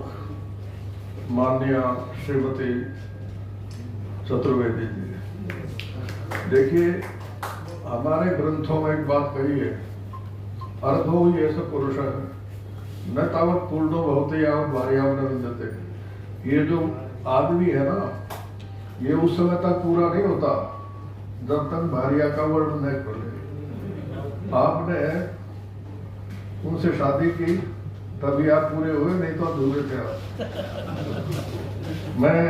माननीय श्रीमती चतुर्वेदी जी। देखिए, हमारे ग्रंथों में एक बात कही है, अर्धो ये सब पुरुष है न तावत पूर्णो भवते यावत भार्याम न विद्यते। ये जो आदमी है ना, ये उस समय तक पूरा नहीं होता जब तक भार्या का वर्णन नहीं कर ले। आपने उनसे शादी की तभी आप पूरे हुए, नहीं तो अधूरे थे आप। मैं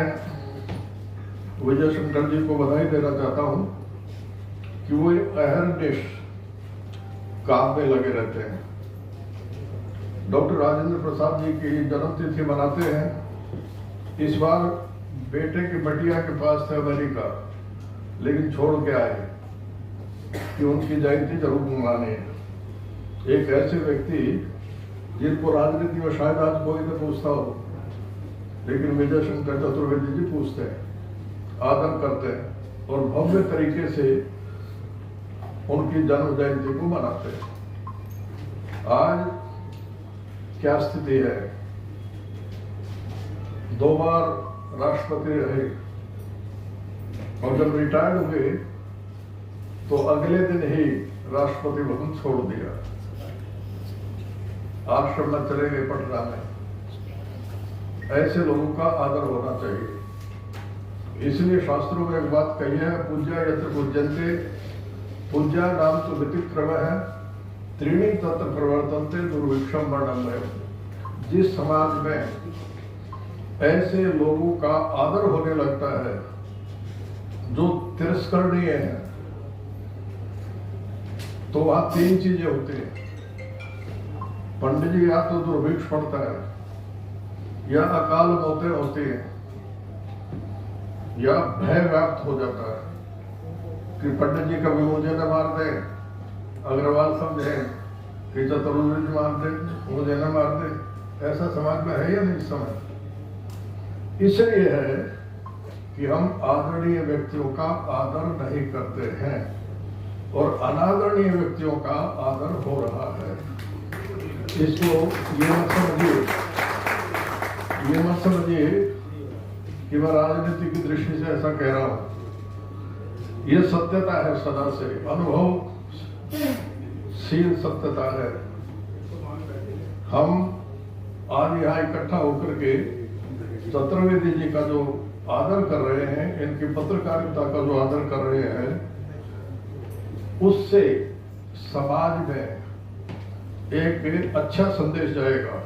विजय शंकर जी को बधाई देना चाहता हूं कि वो अहरनिश काम में लगे रहते हैं। डॉक्टर राजेंद्र प्रसाद जी की जन्मतिथि मनाते हैं। इस बार बेटे की बटिया के पास थे अमेरिका, लेकिन छोड़ के आए कि उनकी जयंती जरूर मनानी है। एक ऐसे व्यक्ति जिनको राजनीति में शायद आज कोई न पूछता हो, लेकिन विजय शंकर चतुर्वेदी जी पूछते हैं, आदर करते हैं और भव्य तरीके से उनकी जन्म जयंती को मनाते हैं। आज क्या स्थिति है? 2 बार राष्ट्रपति रहे और जब रिटायर्ड हुए तो अगले दिन ही राष्ट्रपति भवन छोड़ दिया, आश्रम में चले गए पटना में। ऐसे लोगों का आदर होना चाहिए। इसलिए शास्त्रों में एक बात कही है, पूज्या यत्र पूज्यन्ते पूज्या नाम तो व्यतिक्रम है, त्रीणी तत्र प्रवर्तन्ते दुर्भिक्षम वर्णम। जिस समाज में ऐसे लोगों का आदर होने लगता है जो तिरस्करणीय है, तो वहां 3 चीजें होती हैं। पंडित जी या तो दुर्भिक्ष पड़ता है, या अकाल मौतें होती हैं, या भय व्याप्त हो जाता है कि पंडित जी कभी मुझे न मार दे, अग्रवाल समझे कि चतुर्वेदी मार दे, मुझे न मार दे। ऐसा समाज में है या नहीं इस समय? इसलिए है कि हम आदरणीय व्यक्तियों का आदर नहीं करते हैं और अनादरणीय व्यक्तियों का आदर हो रहा है। इसको ये मत समझिए कि मैं राजनीति की दृष्टि से ऐसा कह रहा हूं। ये सत्यता है, सदा से अनुभवशील सत्यता है। हम आज यहाँ इकट्ठा होकर के चतुर्वेदी जी का जो आदर कर रहे हैं, इनकी पत्रकारिता का जो आदर कर रहे हैं, उससे समाज में एक अच्छा संदेश जाएगा।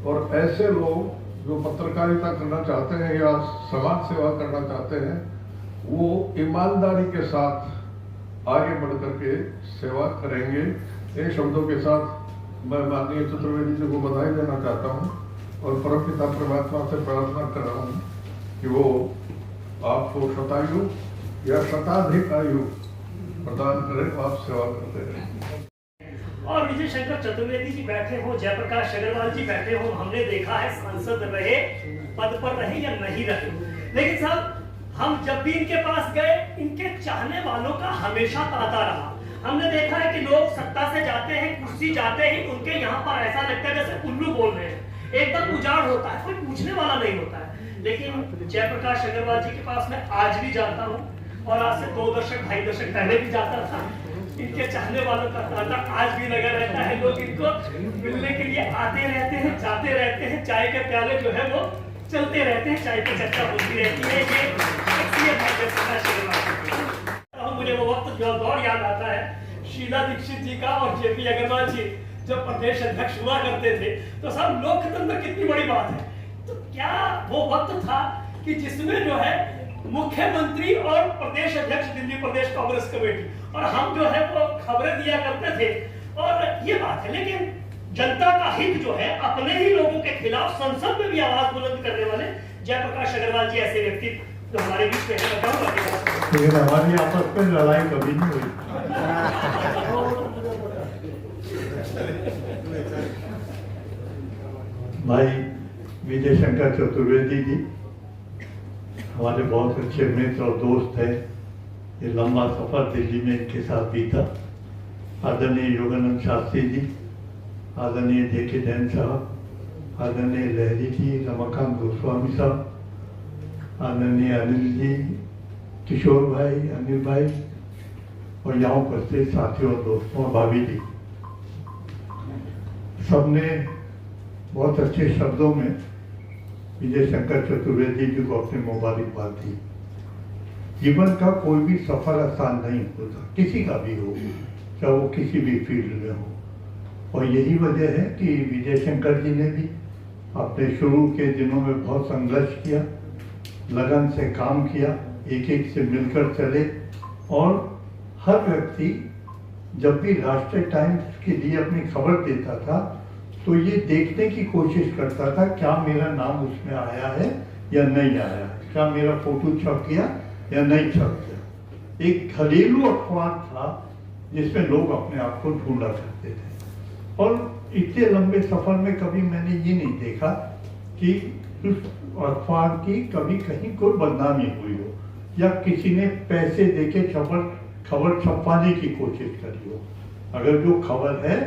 और ऐसे लोग जो पत्रकारिता करना चाहते हैं या समाज सेवा करना चाहते हैं, वो ईमानदारी के साथ आगे बढ़ करके सेवा करेंगे। इन शब्दों के साथ मैं माननीय चतुर्वेदी जी को बधाई देना चाहता हूँ और परमपिता परमात्मा से प्रार्थना कर रहा हूँ कि वो आपको शतायु या शताधिक आयु प्रदान करें, आप सेवा करते रहें।
और विजय शंकर चतुर्वेदी जी बैठे हो, जयप्रकाश अग्रवाल जी बैठे हो, हमने देखा है सांसद रहे, पद पर रहे या नहीं रहे, लेकिन साहब हम जब भी इनके पास गए, इनके चाहने वालों का हमेशा तांता रहा। हमने देखा है कि लोग सत्ता से जाते हैं, कुर्सी जाते ही उनके यहाँ पर ऐसा लगता है जैसे उल्लू बोल रहे हैं, एकदम उजाड़ होता है, कोई पूछने वाला नहीं होता है। लेकिन जयप्रकाश अग्रवाल जी के पास मैं आज भी जाता हूँ और आज से 2 दशक 2.5 दशक पहले भी जाता था। इनके चाहने वालों का तांता आज भी लगा रहता है। लोग इनको मिलने के लिए आते रहते हैं, जाते रहते हैं, चाय के प्याले जो है वो चलते रहते हैं, चाय पे चर्चा होती रहती है। मुझे वो वक्त जो दौर याद आता है शीला दीक्षित जी का और जेपी अग्रवाल जी जब प्रदेश अध्यक्ष हुआ करते थे, तो सब लोकतंत्र कितनी बड़ी बात है। तो क्या वो वक्त था कि जिसमें जो है मुख्यमंत्री और प्रदेश अध्यक्ष दिल्ली प्रदेश कांग्रेस कमेटी और हम जो है वो खबरें दिया करते थे और ये बात है, लेकिन जनता का हित जो है अपने ही लोगों के खिलाफ संसद में भी आवाज बुलंद करने वाले जयप्रकाश अग्रवाल जी ऐसे व्यक्ति जो हमारे बीच में है।
लेकिन हमारी आपस में लड़ाई कभी नहीं हुई। भाई विजय शंकर चतुर्वेदी जी हमारे बहुत अच्छे मित्र और दोस्त हैं। ये लंबा सफर दिल्ली में इनके साथ बीता। आदरणीय योगानंद शास्त्री जी, आदरणीय जेके जैन साहब, आदरणीय लहरी जी, रमाकांत गोस्वामी साहब, आदरणीय अनिल जी, किशोर भाई, अनिल भाई और यहाँ उपस्थित साथियों और दोस्तों, भाभी जी, सबने बहुत अच्छे शब्दों में विजय शंकर चतुर्वेदी जी को अपनी मुबारकबाद दी। जीवन का कोई भी सफर आसान नहीं होता, किसी का भी हो, चाहे वो किसी भी फील्ड में हो। और यही वजह है कि विजय शंकर जी ने भी अपने शुरू के दिनों में बहुत संघर्ष किया, लगन से काम किया, एक एक से मिलकर चले। और हर व्यक्ति जब भी राष्ट्रीय टाइम्स के लिए अपनी खबर देता था तो ये देखने की कोशिश करता था क्या मेरा नाम उसमें आया है या नहीं आया है, क्या मेरा फोटो छप गया या नहीं छप गया। एक घरेलू अखबार था जिसमें लोग अपने आप को ढूंढा करते थे। और इतने लंबे सफर में कभी मैंने ये नहीं देखा कि उस अखबार की कभी कहीं कोई बदनामी हुई हो या किसी ने पैसे देके खबर छपवाने की कोशिश करी हो। अगर जो खबर है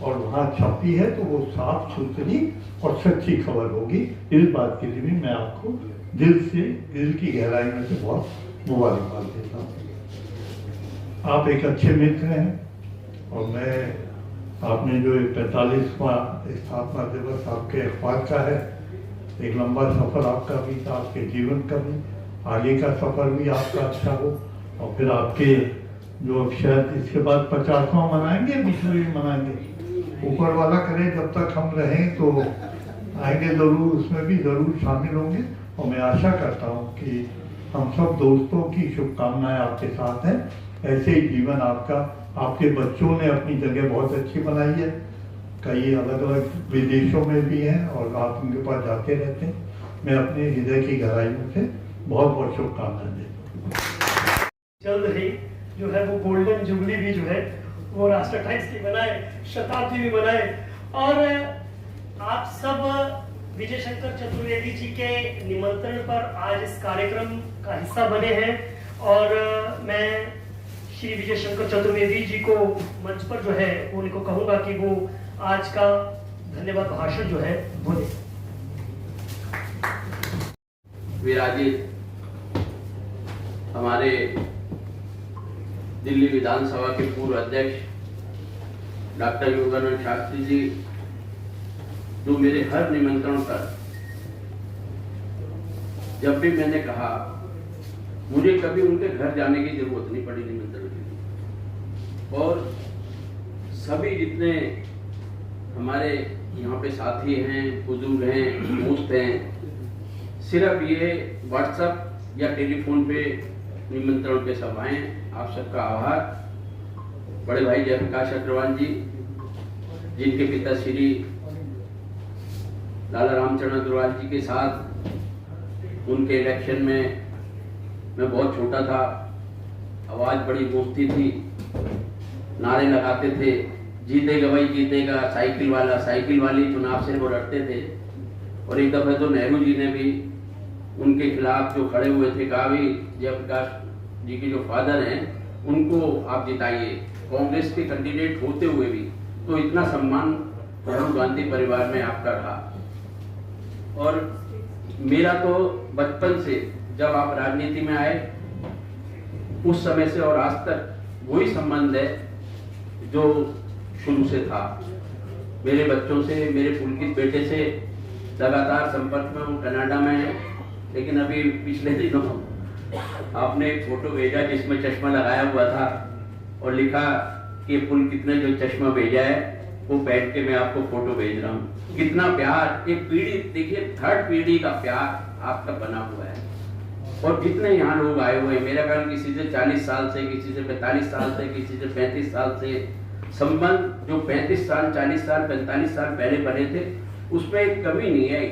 और वहाँ छपी है तो वो साफ सुथरी और सच्ची खबर होगी। इस बात के लिए भी मैं आपको दिल की गहराई में से बहुत मुबारकबाद देता हूँ। आप एक अच्छे मित्र हैं और मैं आपने जो 45वां स्थापना दिवस आपके अखबार का है, एक लंबा सफर आपका भी था, आपके जीवन का भी, आगे का सफर भी आपका अच्छा हो। और फिर आपके जो अब शायद इसके बाद 50वां मनाएंगे, 20वीं मनाएंगे, ऊपर वाला करे जब तक हम रहें तो आएंगे जरूर, उसमें भी जरूर शामिल होंगे। और मैं आशा करता हूँ कि हम सब दोस्तों की शुभकामनाएं आपके साथ हैं। ऐसे ही जीवन आपका, आपके बच्चों ने अपनी जगह बहुत अच्छी बनाई है, कई अलग अलग विदेशों में भी हैं और आप उनके पास जाते रहते हैं। मैं अपने हृदय की गहराई में से बहुत बहुत शुभकामनाएं देता हूँ।
जल्द ही जो है वो गोल्डन जुबली भी जो है वो राष्ट्र टाइम्स की बनाए, शताब्दी भी बनाए। और आप सब विजय शंकर चतुर्वेदी जी के निमंत्रण पर आज इस कार्यक्रम का हिस्सा बने हैं और मैं श्री विजय शंकर चतुर्वेदी जी को मंच पर जो है वो उनको कहूंगा कि वो आज का धन्यवाद भाषण जो है बोले।
विराजित हमारे दिल्ली विधानसभा के पूर्व अध्यक्ष डॉक्टर योगानंद शास्त्री जी, जो मेरे हर निमंत्रण पर, जब भी मैंने कहा, मुझे कभी उनके घर जाने की जरूरत नहीं पड़ी निमंत्रण के लिए। और सभी जितने हमारे यहाँ पे साथी हैं, बुजुर्ग हैं, दोस्त हैं, सिर्फ ये व्हाट्सएप या टेलीफोन पे निमंत्रण पे सब आए। आप सबका आभार। बड़े भाई जयप्रकाश अग्रवाल जी, जिनके पिता श्री लाला रामचरण अग्रवाल जी के साथ उनके इलेक्शन में मैं बहुत छोटा था, आवाज बड़ी गूंजती थी, नारे लगाते थे, जीतेगा भाई जीतेगा, साइकिल वाला साइकिल वाली, चुनाव से वो लड़ते थे। और एक दफे तो नेहरू जी ने भी उनके खिलाफ जो खड़े हुए थे कहा भी जयप्रकाश जी के जो फादर हैं उनको आप जिताइए, कांग्रेस के कैंडिडेट होते हुए भी। तो इतना सम्मान नेहरू गांधी परिवार में आपका रहा। और मेरा तो बचपन से जब आप राजनीति में आए उस समय से और आज तक वही संबंध है जो शुरू से था। मेरे बच्चों से, मेरे पुलकित बेटे से लगातार संपर्क में हूँ, कनाडा में है। लेकिन अभी पिछले दिनों आपने एक फोटो भेजा जिसमें चश्मा लगाया हुआ था और लिखा कि पुलकित ने जो चश्मा भेजा है वो पहन के मैं आपको फोटो भेज रहा हूँ। कितना प्यार, एक पीढ़ी, देखिए थर्ड पीढ़ी का प्यार आपका बना हुआ है। और जितने यहाँ लोग आए हुए हैं, मेरा ख्याल किसी से 40 साल से, किसी से 45 साल से, किसी से 35 साल से, संबंध जो 35 साल 40 साल 45 साल पहले बने थे उसमें एक कमी नहीं आई,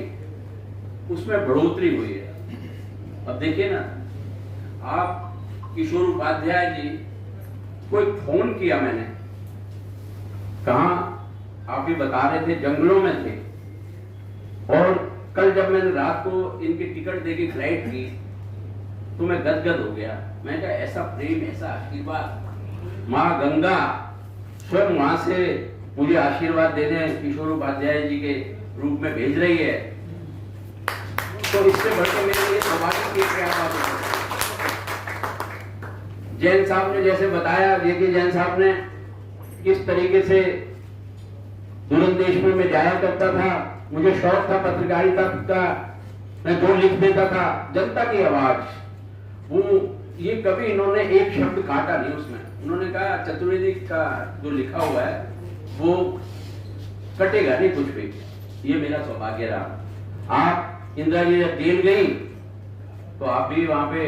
उसमें बढ़ोतरी हुई है। अब देखिए ना, आप किशोर उपाध्याय जी को एक फोन किया मैंने, कहा आप भी बता रहे थे जंगलों में थे, और कल जब मैंने रात को इनकी टिकट देके फ्लाइट की तो मैं गदगद हो गया। मैं कहा ऐसा प्रेम, ऐसा आशीर्वाद, माँ गंगा स्वयं वहां से मुझे आशीर्वाद देने किशोर उपाध्याय जी के रूप में भेज रही है, तो इससे बढ़कर मेरे लिए सौभाग्य की क्या बात है। जैन साहब ने जैसे बताया, देखिए जैन साहब ने किस तरीके से दूरंदेश में मैं जाया करता था, मुझे शौक था पत्रकारिता का, मैं जो लिख देता था जनता की आवाज, वो ये कभी इन्होंने एक शब्द काटा नहीं उसमें। उन्होंने कहा चतुर्वेदी का जो लिखा हुआ है वो कटेगा नहीं कुछ भी। ये मेरा सौभाग्य रहा। आप इंदिरा जी जब जेल गई तो आप भी वहां पे,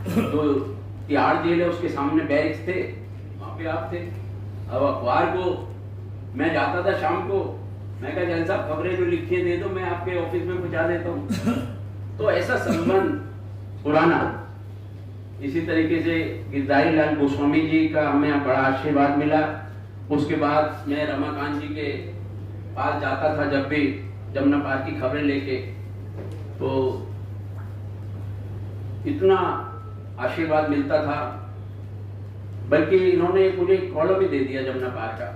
जो तिहाड़ जेल है उसके सामने बैरिक्स थे, वहां पे आप थे। अब अखबार को मैं जाता था शाम को, मैं कहा जैन साहब खबरें जो लिखी है दे दो, मैं आपके ऑफिस में पहुंचा देता हूँ। तो ऐसा संबंध पुराना। इसी तरीके से गिरधारी लाल गोस्वामी जी का हमें बड़ा आशीर्वाद मिला। उसके बाद मैं रमाकांत जी के पास जाता था जब भी जमुना पार की खबरें लेके, तो इतना आशीर्वाद मिलता था, बल्कि इन्होंने मुझे कॉलम भी दे दिया जमुना पार का।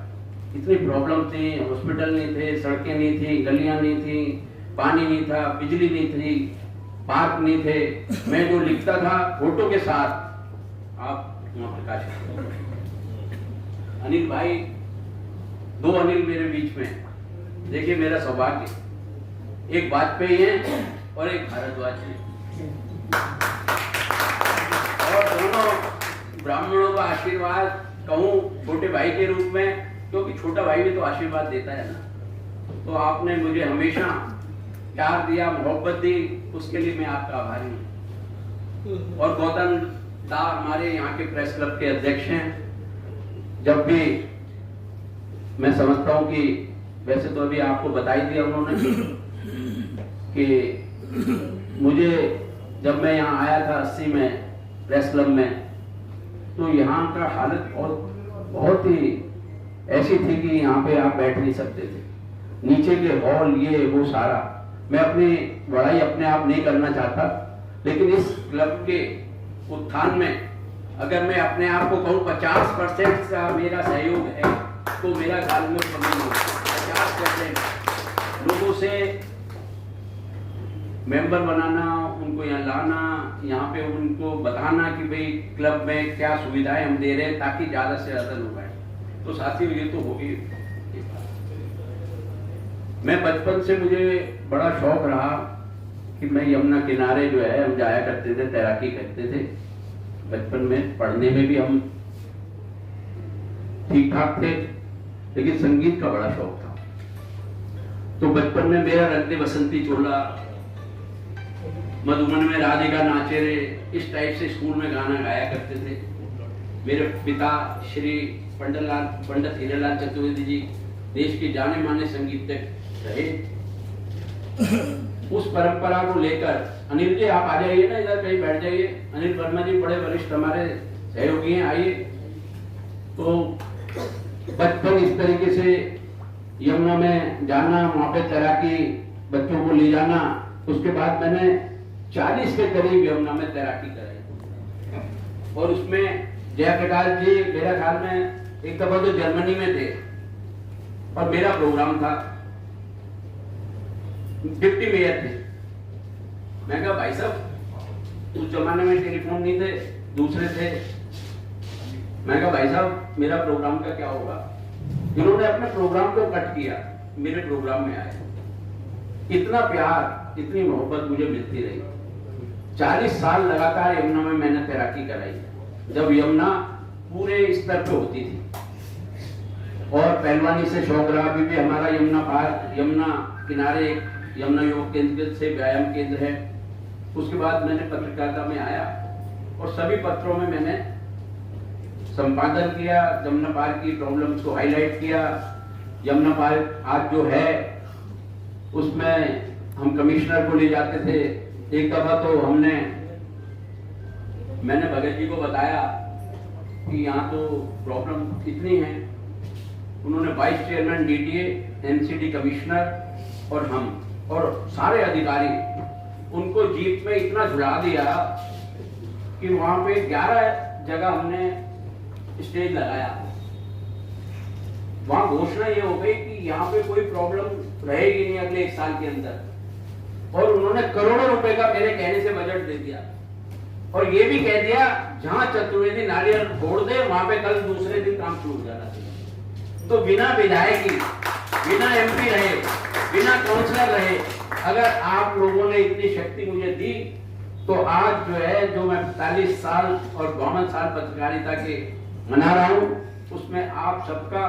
इतनी प्रॉब्लम थी, हॉस्पिटल नहीं थे, सड़कें नहीं थी, गलियां नहीं थी, पानी नहीं था, बिजली नहीं थी, पार्क नहीं थे। मैं जो लिखता था फोटो के साथ, आप प्रकाश अनिल भाई, दो अनिल मेरे बीच में, देखिए मेरा सौभाग्य, एक वाजपेयी है और एक भारद्वाज है, और दोनों ब्राह्मणों का आशीर्वाद कहूं छोटे भाई के रूप में, क्योंकि छोटा भाई भी तो आशीर्वाद देता है ना। तो आपने मुझे हमेशा प्यार दिया, मोहब्बत दी, उसके लिए मैं आपका आभारी हूँ। और गौतम दा हमारे यहाँ के प्रेस क्लब के अध्यक्ष हैं। जब भी मैं समझता हूँ कि वैसे तो अभी आपको बता ही दिया उन्होंने कि मुझे जब मैं यहाँ आया था 80 में प्रेस क्लब में, तो यहाँ का हालत बहुत ही ऐसी थी कि यहाँ पे आप बैठ नहीं सकते थे। नीचे के हॉल ये वो सारा, मैं अपनी बड़ाई अपने आप नहीं करना चाहता, लेकिन इस क्लब के उत्थान में अगर मैं अपने आप को कहूँ 50% का मेरा सहयोग है, तो मेरा ख्याल में 50% लोगों से मेंबर बनाना, उनको यहाँ लाना, यहाँ पे उनको बताना कि भाई क्लब में क्या सुविधाएं हम दे रहे हैं ताकि ज्यादा से ज्यादा लोग आए। तो साथियों ये तो होगी। मैं बचपन से मुझे बड़ा शौक रहा कि मैं यमुना किनारे जो है हम जाया करते थे, तैराकी करते थे। बचपन में पढ़ने में भी हम ठीक ठाक थे, लेकिन संगीत का बड़ा शौक था। तो बचपन में मेरा रंग दे बसंती चोला, मधुबन में राधिका नाचे रे, इस टाइप से स्कूल में गाना गाया करते थे। मेरे पिता श्री पंडित हीरालाल चतुर्वेदी जी देश के जाने माने संगीतज्ञ रहे। उस परंपरा को लेकर, अनिल जी आप आ जाइए ना, इधर कहीं बैठ जाइए। अनिल वर्मा जी बड़े वरिष्ठ हमारे सहयोगी हैं, आइए। तो बचपन इस तरीके से यमुना में जाना, वहां पे तैराकी, बच्चों को ले जाना। उसके बाद मैंने 40 के करीब यमुना में तैराकी कराई, और उसमें जयप्रकाश जी मेरा ख्याल में एक दफा तो जर्मनी में थे, और मेरा प्रोग्राम था, डिप्टी मेयर थे। मैं कहा भाई साहब, उस जमाने में टेलीफोन नहीं थे, दूसरे थे। मैं कहा भाई साहब मेरा प्रोग्राम का क्या होगा? इन्होंने अपने प्रोग्राम को कट किया, मेरे प्रोग्राम में आए। इतना प्यार, इतनी मोहब्बत मुझे मिलती रही। 40 साल लगातार यमुना में मैंने तैराकी कराई, जब यमुना पूरे स्तर पे होती थी। और पहलवानी से शौक रहा। अभी भी हमारा यमुना पार, यमुना किनारे यमुना योग केंद्र से व्यायाम केंद्र है। उसके बाद मैंने पत्रकारिता में आया, और सभी पत्रों में मैंने संपादन किया, यमुना पार्क की प्रॉब्लम्स को हाईलाइट किया। यमुना पार्क आज जो है उसमें हम कमिश्नर को ले जाते थे। एक दफा तो मैंने भगत जी को बताया कि यहाँ तो प्रॉब्लम इतनी है। उन्होंने vice chairman DTA, NCD commissioner और हम और सारे अधिकारी उनको जीप में इतना झुला दिया कि वहां पे 11 जगह हमने स्टेज लगाया। वहां घोषणा ये हो गई कि यहाँ पे कोई प्रॉब्लम रहेगी नहीं अगले 1 साल के अंदर। और उन्होंने करोड़ों रुपए का मेरे कहने से बजट दे दिया और ये भी कह दिया जहां चतुर्वेदी नारियल फोड़ दे वहां पे कल दूसरे दिन काम शुरू हो जाना चाहिए। तो बिना विधायक, बिना एमपी रहे, बिना काउंसलर रहे, अगर आप लोगों ने इतनी शक्ति मुझे दी तो आज जो है जो मैं 45 साल और 52 साल पत्रकारिता के मना रहा हूं, उसमें आप सबका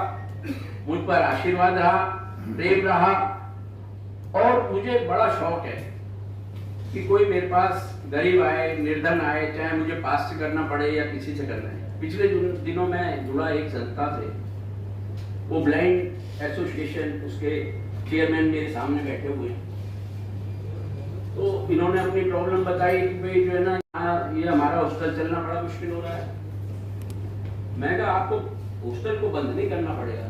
मुझ पर आशीर्वाद रहा, प्रेम रहा। और मुझे बड़ा शौक है कि कोई मेरे पास गरीब आए, निर्धन आए, चाहे मुझे पास से करना पड़े या किसी से करना है। पिछले दिनों में जुड़ा एक संस्था से, वो ब्लाइंड एसोसिएशन, उसके चेयरमैन मेरे सामने बैठे हुए हैं। तो इन्होंने अपनी प्रॉब्लम बताई कि भाई जो है ना ये हमारा हॉस्टल चलना बड़ा मुश्किल हो रहा है। मैं कहा आपको हॉस्टल को बंद नहीं करना पड़ेगा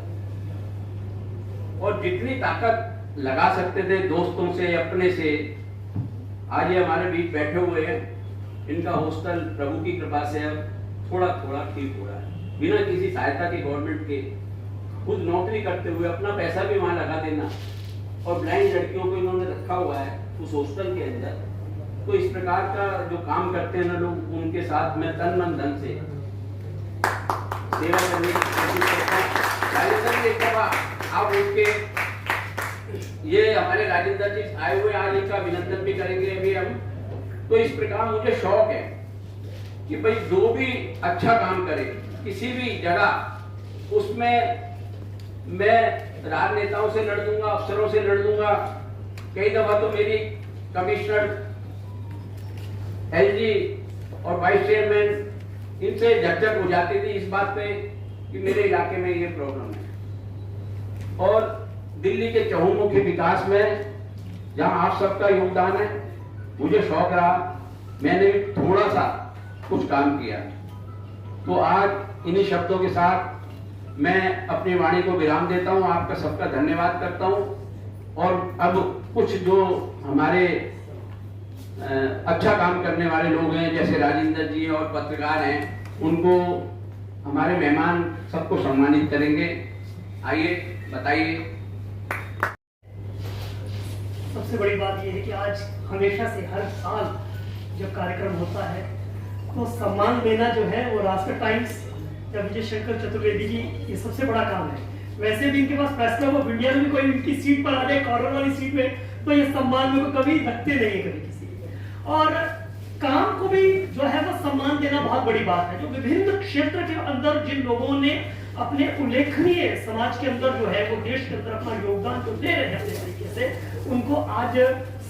और जितनी ताकत लगा सकते थे दोस्तों से, अपने से, आज ये हमारे बीच बैठे हुए हैं। इनका हॉस्टल प्रभु की कृपा से अब थोड़ा थोड़ा ठीक हो रहा है, बिना किसी सहायता के, गवर्नमेंट के। खुद नौकरी करते हुए अपना पैसा भी वहां लगा देना और ब्लाइंड लड़कियों को इन्होंने रखा हुआ है उस हॉस्टल के अंदर। तो इस प्रकार का जो काम करते हैं ना लोग, उनके साथ मैं तन मन धन से सेवा करने की कोशिश करता हूँ। एक दफा आप उनके ये हमारे राजेंद्र जी आए हुए, आज इनका अभिनंदन भी करेंगे अभी हम। तो इस प्रकार मुझे शौक है कि भाई जो भी अच्छा काम करे किसी भी जगह, उसमें मैं राजनेताओं से लड़ दूंगा, अफसरों से लड़ दूंगा। कई दफा तो मेरी कमिश्नर, एलजी और वाइस चेयरमैन इनसे झकझक हो जाती थी इस बात पे कि मेरे इलाके में ये प्रॉब्लम है। और दिल्ली के चहुमुखी विकास में जहां आप सबका योगदान है, मुझे शौक रहा, मैंने भी थोड़ा सा कुछ काम किया। तो आज इन्हीं शब्दों के साथ मैं अपनी वाणी को विराम देता हूं, आपका सबका धन्यवाद करता हूं। और अब कुछ जो हमारे अच्छा काम करने वाले लोग हैं, जैसे राजेंद्र जी और पत्रकार हैं, उनको हमारे मेहमान सबको सम्मानित करेंगे। आइए बताइए।
सबसे बड़ी बात यह है कि आज हमेशा से हर साल जब कार्यक्रम होता है तो सम्मान देना जो है वो राष्ट्र टाइम्स या विजय शंकर चतुर्वेदी जी, ये सबसे बड़ा काम है। वैसे भी इनके पास प्रेस क्लब ऑफ इंडिया में भी कोई इनकी सीट पर आ जाए, कॉर्नर वाली सीट में, तो ये सम्मान में कभी रखते नहीं है कभी किसी। और काम को भी जो है वो सम्मान देना बहुत बड़ी बात है। जो विभिन्न क्षेत्र के अंदर जिन लोगों ने अपने उल्लेखनीय समाज के अंदर जो है वो देश के अंदर अपना योगदान तो दे रहे हैं अपने तरीके से, उनको आज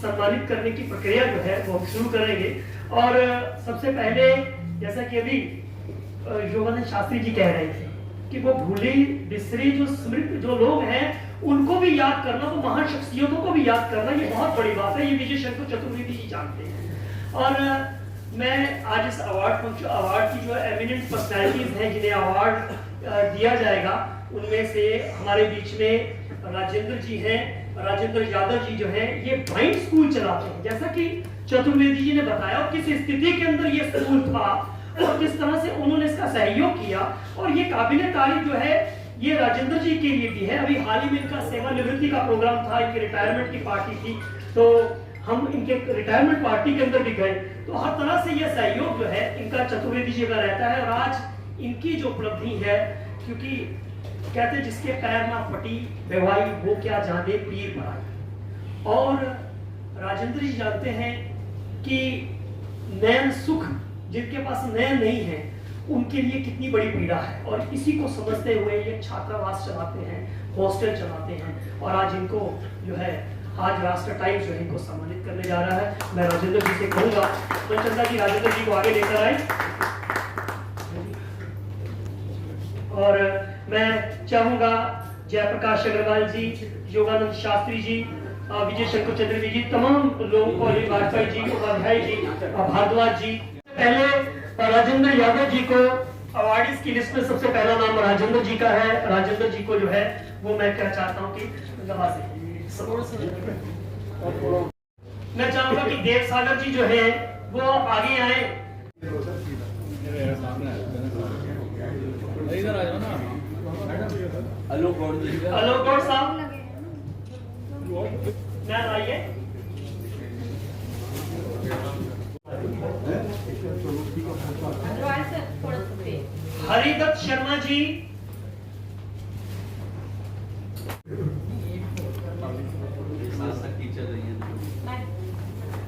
सम्मानित करने की प्रक्रिया जो है वो हम शुरू करेंगे। और सबसे पहले जैसा कि अभी योगानंद शास्त्री जी कह रहे थे कि वो भूले बिसरे जो स्मृत जो लोग हैं उनको भी याद करना, वो महान शख्सियतों को भी याद करना, ये बहुत बड़ी बात है। ये विजय शंकर चतुर्वेदी जी जानते हैं। और मैं आज इस अवार्ड की जो एमिनेंट पर्सनैलिटीज हैं जिन्हें अवार्ड दिया जाएगा, उनमें से हमारे बीच में राजेंद्र जी हैं। राजेंद्र यादव जी जो है ये ब्लाइंड स्कूल चलाते हैं, जैसा कि चतुर्वेदी जी ने बताया किस स्थिति के अंदर ये स्कूल था और किस तरह से उन्होंने इसका सहयोग किया। और ये काबिले तारीफ जो है ये राजेंद्र जी के लिए भी है। अभी हाल ही में इनका सेवानिवृत्ति का प्रोग्राम था, इनकी रिटायरमेंट की पार्टी थी, तो हम इनके रिटायरमेंट पार्टी के अंदर भी गए। तो हर तरह से ये सहयोग जो है इनका चतुर्वेदी जी का रहता है। और आज इनकी जो उपलब्धि है, क्योंकि कहते जिसके पैर ना फटी बेवाई वो क्या जाने पीर पराई। और राजेंद्र जी जानते हैं कि नैन सुख जिनके पास नैन नहीं है उनके लिए कितनी बड़ी पीड़ा है। और इसी को समझते हुए ये छात्रावास चलाते हैं, हॉस्टल चलाते हैं। और आज इनको जो है आज राष्ट्र टाइम्स जो है इनको सम्मानित करने जा रहा है। मैं राजेंद्र जी से कहूंगा मनचंदा जी राजेंद्र जी को आगे लेकर आए। और मैं चाहूंगा जयप्रकाश अग्रवाल जी, योगानंद शास्त्री जी, विजय शंकर चतुर्वेदी जी, तमाम लोगों को, वाजपेयी जी, उपाध्याय जी, भारद्वाज जी, पहले राजेंद्र यादव जी को अवार्डीज की लिस्ट में सबसे पहला नाम राजेंद्र जी का है। राजेंद्र जी को जो है वो मैं क्या चाहता हूँ कि मैं चाहूंगा कि देव सागर जी जो है वो आगे आए।
आलोक गौड़ जी,
आलोक गौड़ साहब मैम आइए। हरिदत्त शर्मा जी,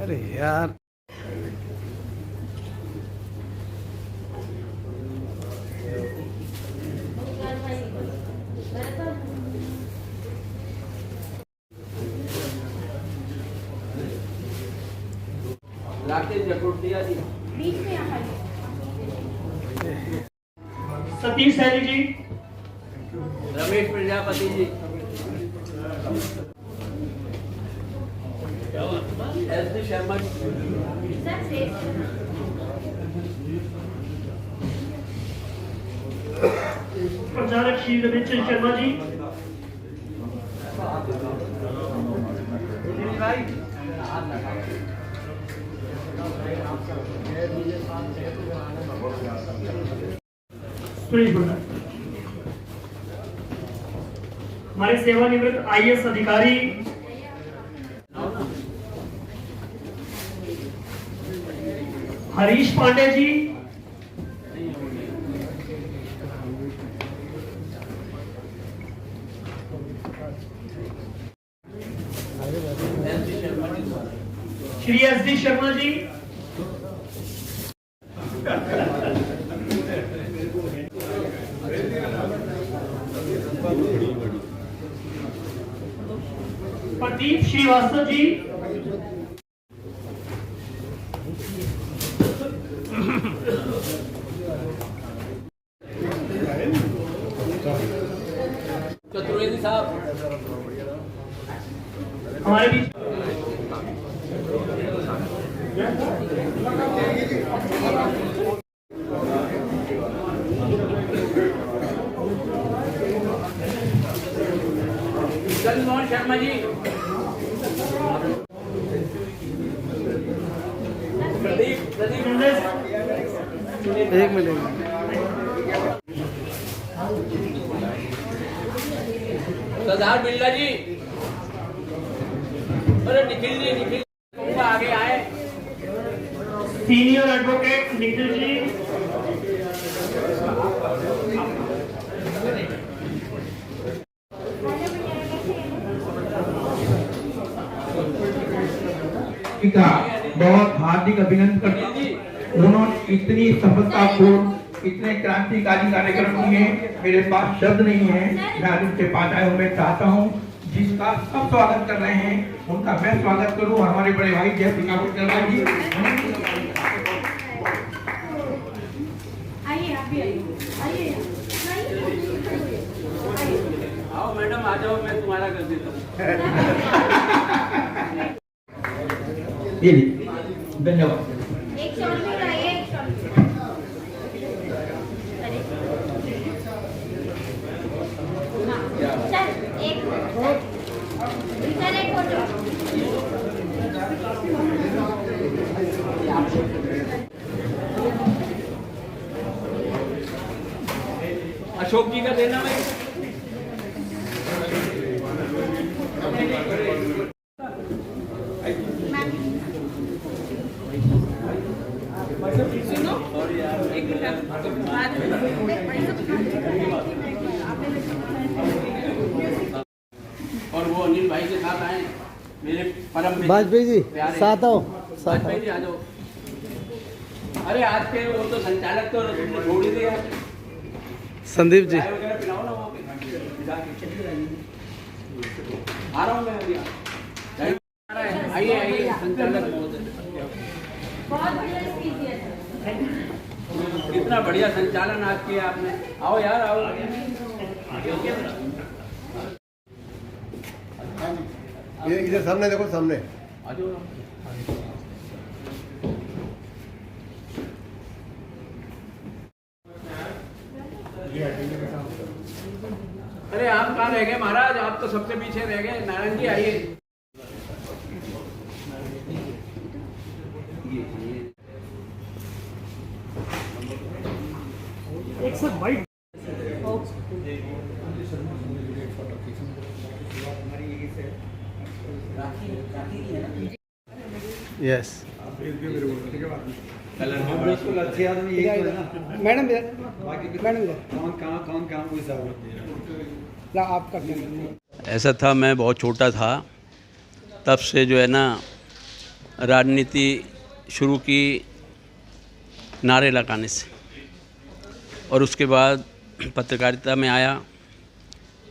अरे यार
राकेश जकोटिया जी,
सतीश सैनी जी,
रमेश प्रजापति जी, SD शर्मा जी,
प्रचारक श्री रविचंद्र शर्मा जी, सुरेश गुप्ता, हमारे सेवानिवृत्त IAS अधिकारी हरीश पांडे जी, श्री SD शर्मा जी, प्रदीप श्रीवास्तव जी,
चतुर्वेदी साहब,
हमारे बीच
चंद्रमोहन शर्मा जी, प्रदीप
एक मिनट
सरदार बिरला जी, अरे निखिल जी आगे आए।
सीनियर एडवोकेट निखिल जी,
का बहुत हार्दिक अभिनंदन करता हूं। उन्होंने इतनी सफलतापूर्ण, इतने क्रांतिकारी कार्यक्रम किए, मेरे पास शब्द नहीं है। मैं आज उनके पास आया हूं। मैं चाहता हूं जिसका सब स्वागत कर रहे हैं उनका मैं स्वागत करूं। हमारे बड़े भाई जय प्रकाश अग्रवाल जी,
आओ मैडम, आ जाओ, मैं तुम्हारा कर देता हूँ।
ये धन्यवाद।
अशोक जी का देना है। और वो अनिल भाई के साथ आए, मेरे परम
वाजपेयी जी
प्यारे।
साथ आओ,
वाजपेयी जी आ जाओ। अरे आज के वो तो संचालक तो तुमने छोड़ ही दिया।
संदीप जी
चाय वगैरह पिलाओ ना वो आ रहा हूँ मैं अभी। आइए आइए, संचालक
बहुत बढ़िया स्पीच दिया था।
इतना बढ़िया संचालन आज किया आपने। आओ यार आओ।
ये इधर सामने देखो, सामने
आ जाओ। अरे आप कहाँ रह गए महाराज, आप तो सबसे पीछे रह गए। नारायण जी आइए।
एक सर वाइट
यस
मैडम आपका
ऐसा था, मैं बहुत छोटा था तब से जो है ना राजनीति शुरू की नारे लगाने से, और उसके बाद पत्रकारिता में आया,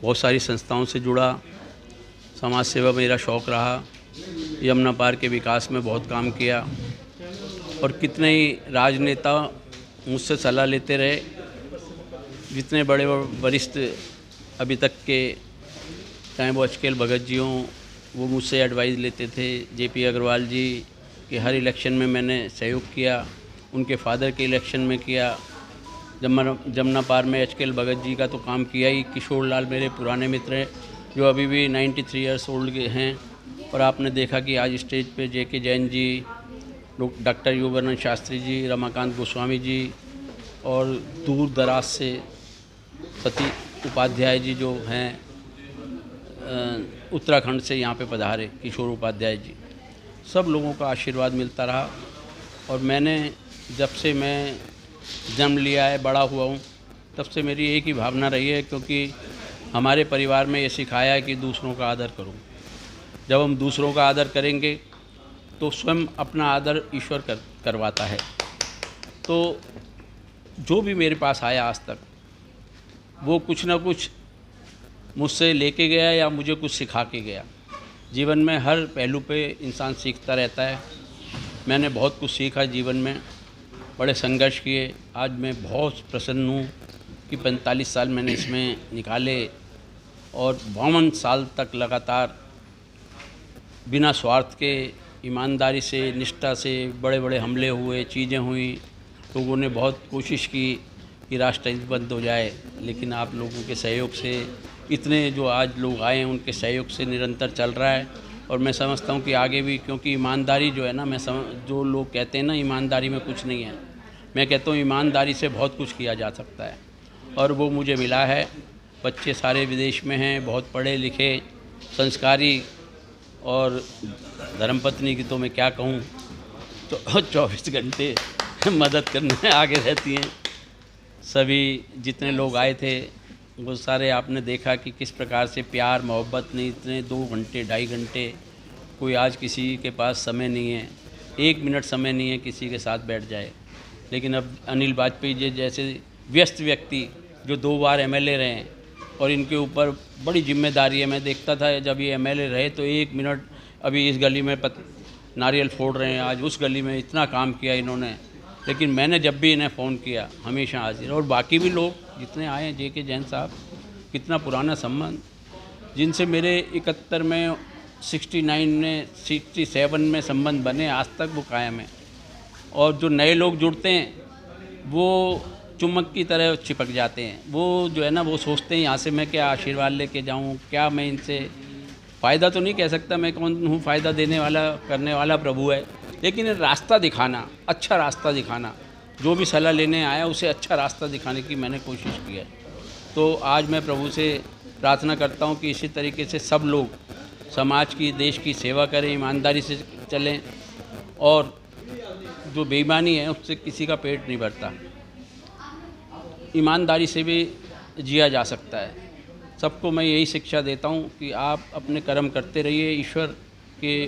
बहुत सारी संस्थाओं से जुड़ा, समाज सेवा मेरा शौक़ रहा, यमुना पार के विकास में बहुत काम किया, और कितने ही राजनेता मुझसे सलाह लेते रहे। जितने बड़े वरिष्ठ अभी तक के, चाहे वो एचकेएल भगत जी हों, वो मुझसे एडवाइस लेते थे। जेपी अग्रवाल जी के हर इलेक्शन में मैंने सहयोग किया, उनके फादर के इलेक्शन में किया, जमुना पार में एचकेएल भगत जी का तो काम किया ही। किशोर लाल मेरे पुराने मित्र हैं जो अभी भी 93 ईयर्स ओल्ड हैं, और आपने देखा कि आज स्टेज पे जेके जैन जी, डॉक्टर योगानंद शास्त्री जी, रमाकांत गोस्वामी जी, और दूर दराज से सती उपाध्याय जी जो हैं उत्तराखंड से यहाँ पे पधारे, किशोर उपाध्याय जी, सब लोगों का आशीर्वाद मिलता रहा। और मैंने जब से मैं जन्म लिया है, बड़ा हुआ हूँ, तब से मेरी एक ही भावना रही है, क्योंकि हमारे परिवार में ये सिखाया है कि दूसरों का आदर करो। जब हम दूसरों का आदर करेंगे तो स्वयं अपना आदर ईश्वर करवाता है। तो जो भी मेरे पास आया आज तक, वो कुछ ना कुछ मुझसे लेके गया या मुझे कुछ सिखा के गया। जीवन में हर पहलू पे इंसान सीखता रहता है। मैंने बहुत कुछ सीखा जीवन में, बड़े संघर्ष किए। आज मैं बहुत प्रसन्न हूँ कि 45 साल मैंने इसमें निकाले, और 52 साल तक लगातार बिना स्वार्थ के, ईमानदारी से, निष्ठा से बड़े बड़े हमले हुए, चीज़ें हुई, लोगों ने बहुत कोशिश की कि राष्ट्रहित बंद हो जाए, लेकिन आप लोगों के सहयोग से, इतने जो आज लोग आए हैं उनके सहयोग से निरंतर चल रहा है। और मैं समझता हूँ कि आगे भी, क्योंकि ईमानदारी जो है ना, जो लोग कहते हैं ना ईमानदारी में कुछ नहीं है, मैं कहता हूँ ईमानदारी से बहुत कुछ किया जा सकता है, और वो मुझे मिला है। बच्चे सारे विदेश में हैं, बहुत पढ़े लिखे, संस्कारी, और धर्मपत्नी की तो मैं क्या कहूँ, तो 24 घंटे मदद करने में आगे रहती हैं। सभी जितने लोग आए थे वो सारे आपने देखा कि किस प्रकार से प्यार मोहब्बत ने, इतने 2 घंटे 2.5 घंटे, कोई आज किसी के पास समय नहीं है, 1 मिनट समय नहीं है किसी के साथ बैठ जाए। लेकिन अब अनिल वाजपेयी जी जैसे व्यस्त व्यक्ति जो 2 बार एमएलए रहे हैं, और इनके ऊपर बड़ी जिम्मेदारी है। मैं देखता था जब ये एमएलए रहे तो 1 मिनट, अभी इस गली में नारियल फोड़ रहे हैं, आज उस गली में इतना काम किया इन्होंने, लेकिन मैंने जब भी इन्हें फ़ोन किया हमेशा हाजिर। और बाकी भी लोग जितने आए हैं, जेके जैन साहब, कितना पुराना संबंध, जिनसे मेरे 71 में, 69 में, 67 में संबंध बने, आज तक वो कायम है। और जो नए लोग जुड़ते हैं वो चुम्बक की तरह चिपक जाते हैं। वो जो है ना, वो सोचते हैं यहाँ से मैं क्या आशीर्वाद लेके जाऊँ, क्या मैं इनसे फ़ायदा तो नहीं कह सकता, मैं कौन हूँ फ़ायदा देने वाला, करने वाला प्रभु है, लेकिन रास्ता दिखाना, अच्छा रास्ता दिखाना, जो भी सलाह लेने आया उसे अच्छा रास्ता दिखाने की मैंने कोशिश की है। तो आज मैं प्रभु से प्रार्थना करता हूँ कि इसी तरीके से सब लोग समाज की, देश की सेवा करें, ईमानदारी से चलें, और जो बेईमानी है उससे किसी का पेट नहीं भरता। ईमानदारी से भी जिया जा सकता है। सबको मैं यही शिक्षा देता हूँ कि आप अपने कर्म करते रहिए, ईश्वर के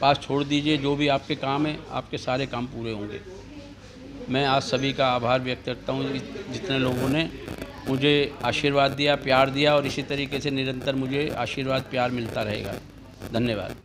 पास छोड़ दीजिए, जो भी आपके काम है आपके सारे काम पूरे होंगे। मैं आज सभी का आभार व्यक्त करता हूँ जितने लोगों ने मुझे आशीर्वाद दिया, प्यार दिया, और इसी तरीके से निरंतर मुझे आशीर्वाद प्यार मिलता रहेगा। धन्यवाद।